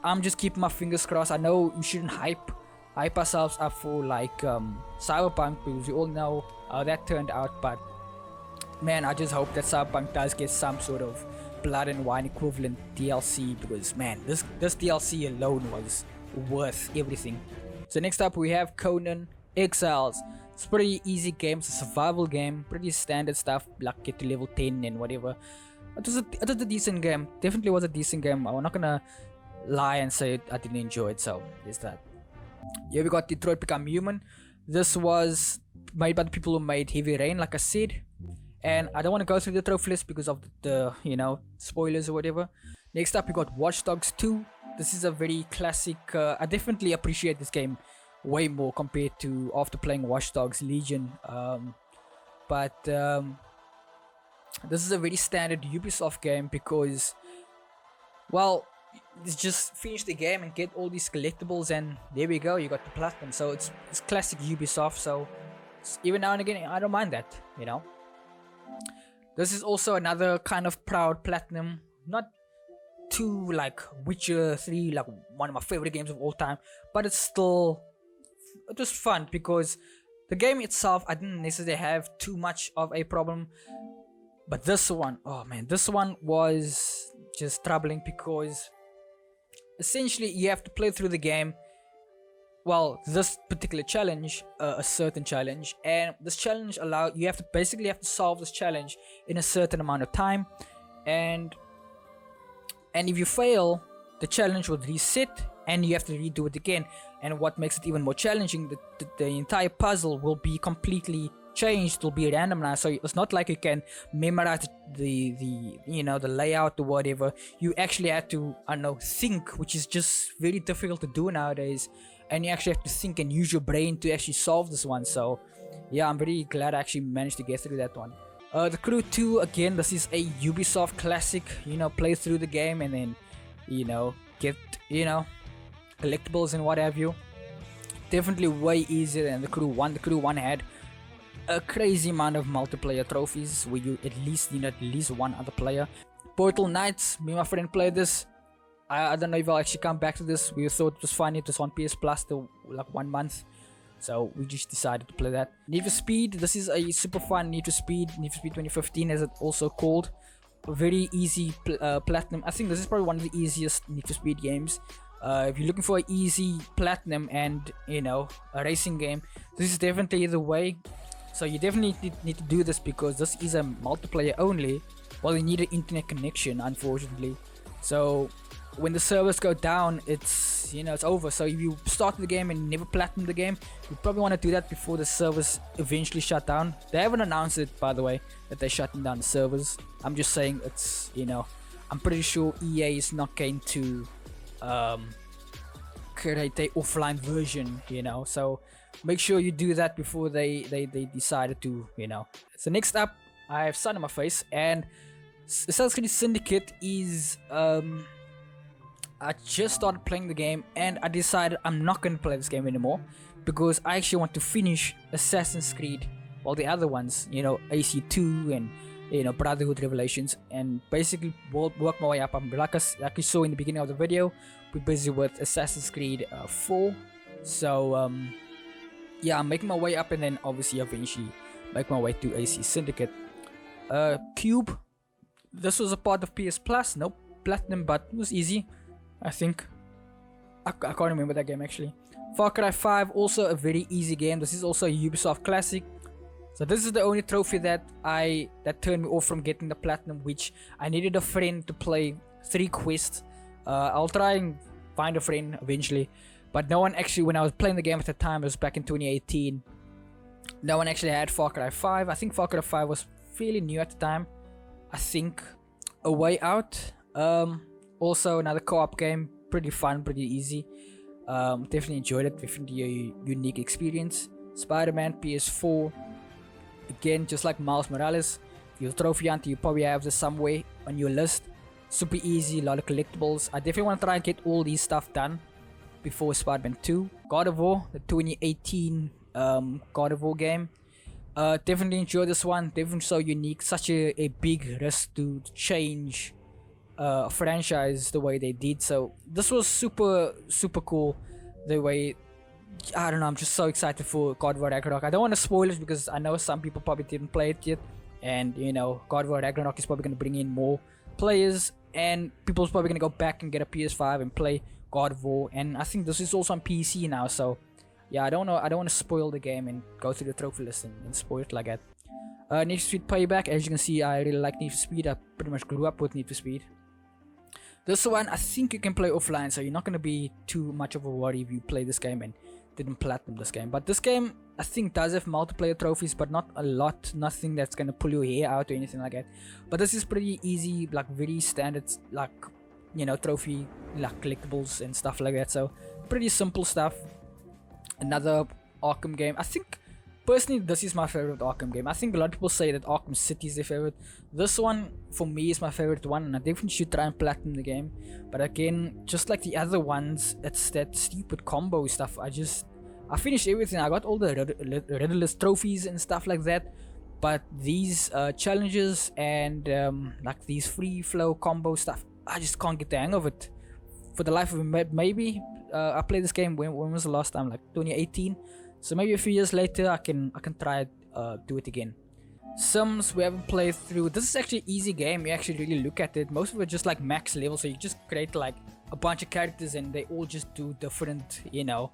I'm just keeping my fingers crossed. I know we shouldn't hype ourselves up for like Cyberpunk, because we all know how that turned out, but man, I just hope that Cyberpunk does get some sort of Blood and Wine equivalent DLC, because man, this DLC alone was worth everything. So next up we have Conan Exiles. It's a pretty easy game. It's a survival game, pretty standard stuff, like get to level 10 and whatever. It was a decent game. Definitely was a decent game. I'm not gonna lie and say I didn't enjoy it, so there's that. Here we got Detroit Become Human. This was made by the people who made Heavy Rain, like I said. And I don't want to go through the trophy list because of the you know, spoilers or whatever. Next up we got Watch Dogs 2. This is a very classic, I definitely appreciate this game way more compared to after playing Watch Dogs Legion. But this is a very standard Ubisoft game because, well, it's just finish the game and get all these collectibles, and there we go, you got the platinum. So it's classic Ubisoft. So even now and again, I don't mind that, you know. This is also another kind of proud platinum, not too like Witcher 3, like one of my favorite games of all time, but it's still just fun because the game itself, I didn't necessarily have too much of a problem. But this one, oh man, this one was just troubling because essentially you have to play through the game. Well, this particular challenge, a certain challenge, and this challenge you have to solve this challenge in a certain amount of time, and if you fail, the challenge will reset and you have to redo it again. And what makes it even more challenging, the entire puzzle will be completely changed, will be randomized. So it's not like you can memorize the layout or whatever. You actually have to, I don't know, think, which is just very difficult to do nowadays. And you actually have to think and use your brain to actually solve this one. So yeah, I'm very glad I actually managed to get through that one. The Crew 2, again, this is a Ubisoft classic, you know, play through the game and then, you know, get, you know, collectibles and what have you. Definitely way easier than the Crew 1. The Crew 1 had a crazy amount of multiplayer trophies where you at least need at least one other player. Portal Knights, me and my friend played this. I don't know if I'll actually come back to this. We thought it was fun. It was on PS Plus till like 1 month. So we just decided to play that. Need for Speed. This is a super fun Need for Speed 2015 as it's also called. A very easy platinum. I think this is probably one of the easiest Need for Speed games. If you're looking for an easy platinum and, you know, a racing game, this is definitely the way. So you definitely need to do this because this is a multiplayer only. Well, you need an internet connection, unfortunately. So when the servers go down, it's, you know, it's over. So if you start the game and never platinum the game, you probably want to do that before the servers eventually shut down. They haven't announced it, by the way, that they're shutting down the servers. I'm just saying it's, you know, I'm pretty sure EA is not going to create a offline version, you know. So make sure you do that before they decided to, you know. So next up, I have sun on my face, and Assassin's Creed Syndicate is I just started playing the game and I decided I'm not going to play this game anymore because I actually want to finish Assassin's Creed, well, the other ones, you know, AC2 and, you know, Brotherhood Revelations, and basically work my way up. I'm like you saw in the beginning of the video, we're busy with Assassin's Creed 4. So yeah, I'm making my way up and then obviously eventually make my way to AC Syndicate. Cube, this was a part of PS Plus, no platinum, but it was easy. I think I can't remember that game actually. Far Cry 5, also a very easy game. This is also a Ubisoft classic. So this is the only trophy that turned me off from getting the platinum, which I needed a friend to play 3 quests. I'll try and find a friend eventually, but no one actually, when I was playing the game at the time, it was back in 2018, no one actually had Far Cry 5. I think Far Cry 5 was fairly new at the time. I think A Way Out, also another co-op game, pretty fun, pretty easy. Definitely enjoyed it, definitely a unique experience. Spider-Man PS4, again, just like Miles Morales, if you're a trophy hunter, you probably have this somewhere on your list. Super easy, a lot of collectibles. I definitely want to try and get all these stuff done before Spider-Man 2. God of War, the 2018 God of War game. Definitely enjoyed this one, definitely so unique, such a big risk to change a franchise the way they did. So this was super cool, the way, I don't know, I'm just so excited for God of War Ragnarok. I don't want to spoil it because I know some people probably didn't play it yet, and you know, God of War Ragnarok is probably going to bring in more players and people's probably going to go back and get a PS5 and play God of War, and I think this is also on PC now. So yeah, I don't want to spoil the game and go through the trophy list and spoil it like that. Need for Speed Payback, as you can see, I really like Need for Speed. I pretty much grew up with Need for Speed. This one, I think you can play offline, so you're not going to be too much of a worry if you play this game and didn't platinum this game. But this game, I think, does have multiplayer trophies, but not a lot. Nothing that's going to pull your hair out or anything like that. But this is pretty easy, like very standard, like, you know, trophy, like collectibles and stuff like that. So pretty simple stuff. Another Arkham game. I think personally this is my favorite Arkham game. I think a lot of people say that Arkham City is their favorite. This one for me is my favorite one, and I definitely should try and platinum the game. But again, just like the other ones, it's that stupid combo stuff. I I finished everything. I got all the riddleless trophies and stuff like that. But these challenges and like these free flow combo stuff, I just can't get the hang of it. For the life of me, maybe I played this game when was the last time? Like 2018. So maybe a few years later I can try do it again. Sims we haven't played through. This is actually an easy game. You actually really look at it. Most of it just like max level, so you just create like a bunch of characters and they all just do different, you know,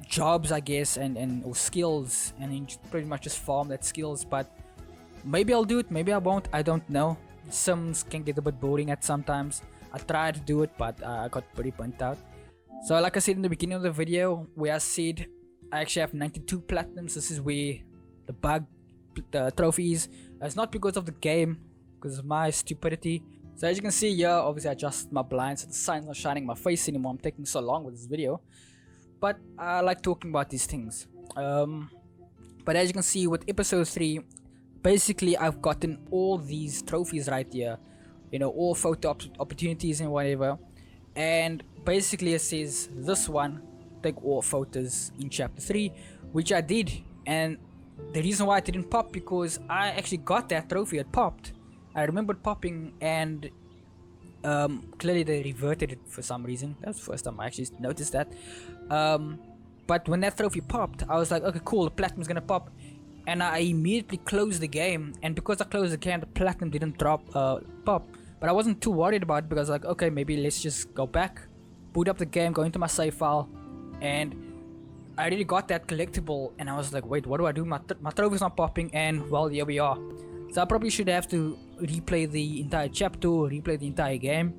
jobs, I guess, and or skills, and you pretty much just farm that skills. But maybe I'll do it, maybe I won't, I don't know. Sims can get a bit boring at sometimes. I tried to do it, but I got pretty burnt out. So like I said in the beginning of the video, where I said I actually have 92 platinums. This is where the trophies. It's not because of the game, because of my stupidity. So as you can see here, obviously I adjusted my blinds so the sun's not shining in my face anymore. I'm taking so long with this video, but I like talking about these things. But as you can see with episode 3, basically I've gotten all these trophies right here, you know, all photo opportunities and whatever. And basically it says this one, take all photos in chapter 3, which I did. And the reason why it didn't pop, because I actually got that trophy, it popped. I remembered popping, and clearly they reverted it for some reason. That's the first time I actually noticed that. But when that trophy popped, I was like, okay, cool, the platinum's gonna pop. And I immediately closed the game, and because I closed the game, the platinum didn't pop. But I wasn't too worried about it, because like, okay, maybe let's just go back, boot up the game, go into my save file, and I really got that collectible. And I was like, wait, what do I do? My trophy's not popping, and well, here we are. So I probably should have to replay the entire chapter, replay the entire game.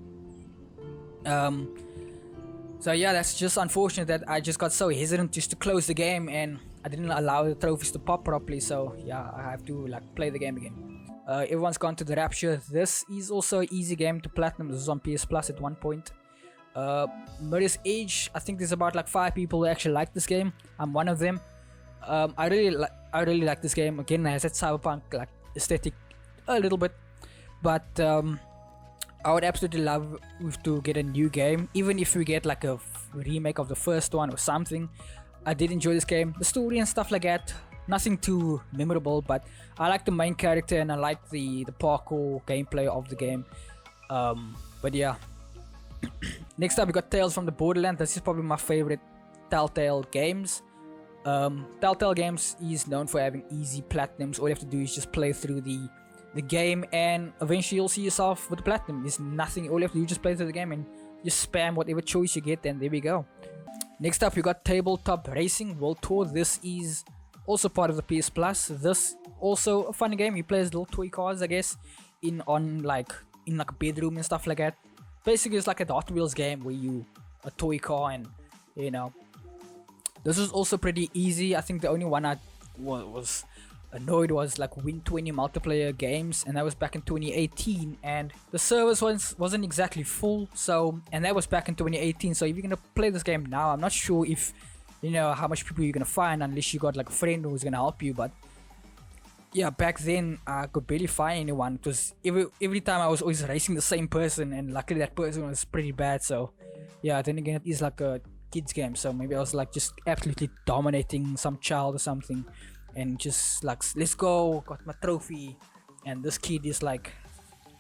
So yeah, that's just unfortunate that I just got so hesitant just to close the game, and I didn't allow the trophies to pop properly. So yeah, I have to like play the game again. Everyone's gone to the Rapture. This is also an easy game to platinum. This is on PS Plus at one point. Mirror's Edge, I think there's about like 5 people who actually like this game. I'm one of them. I really like this game. Again, it has that cyberpunk like aesthetic a little bit, but I would absolutely love to get a new game, even if we get like a remake of the first one or something. I did enjoy this game, the story and stuff like that, nothing too memorable, but I like the main character and I like the parkour gameplay of the game. But yeah. Next up we got Tales from the Borderland. This is probably my favorite Telltale games. Telltale Games is known for having easy platinums. All you have to do is just play through the game, and eventually you'll see yourself with the platinum. There's nothing, all you have to do is just play through the game and just spam whatever choice you get, and there we go. Next up we got Tabletop Racing World Tour. This is also part of the PS Plus. This also a fun game. You play as little toy cars, I guess, in like a bedroom and stuff like that. Basically it's like a Hot Wheels game where you a toy car, and you know, this was also pretty easy. I think the only one I was annoyed was like Win 20 multiplayer games, and that was back in 2018, and the servers wasn't exactly full. So, and that was back in 2018. So if you're gonna play this game now, I'm not sure if you know how much people you're gonna find, unless you got like a friend who's gonna help you. But yeah, back then I could barely find anyone, because every time I was always racing the same person, and luckily that person was pretty bad. So yeah, then again, it is like a kids game, so maybe I was like just absolutely dominating some child or something, and just like, let's go, got my trophy, and this kid is like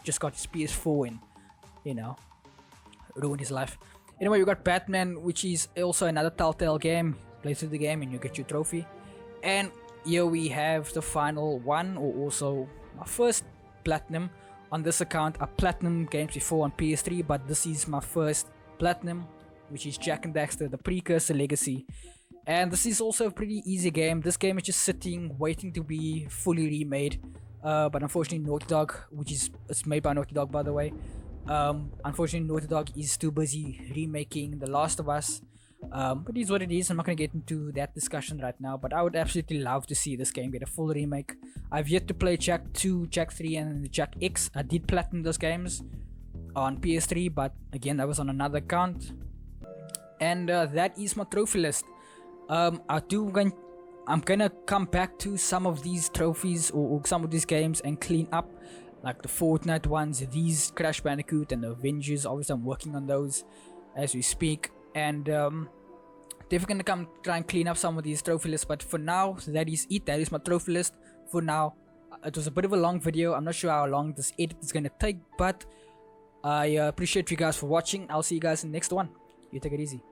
just got his PS4 and you know, ruined his life. Anyway, we got Batman, which is also another Telltale game. Play through the game and you get your trophy. And here we have the final one, or also my first platinum on this account. I platinum games before on PS3, but this is my first platinum, which is Jak and Daxter, the Precursor Legacy. And this is also a pretty easy game. This game is just sitting, waiting to be fully remade. But unfortunately Naughty Dog, it's made by Naughty Dog by the way. Unfortunately Naughty Dog is too busy remaking The Last of Us. But it is what it is. I'm not going to get into that discussion right now, but I would absolutely love to see this game get a full remake. I've yet to play Jak 2, Jak 3 and Jak X. I did platinum those games on PS3, but again that was on another account. And that is my trophy list. I'm gonna come back to some of these trophies or some of these games and clean up, like the Fortnite ones, these Crash Bandicoot and the Avengers. Obviously I'm working on those as we speak, and Definitely gonna come try and clean up some of these trophy lists, but for now, that is it. That is my trophy list for now. It was a bit of a long video. I'm not sure how long this edit is gonna take, but I appreciate you guys for watching. I'll see you guys in the next one. You take it easy.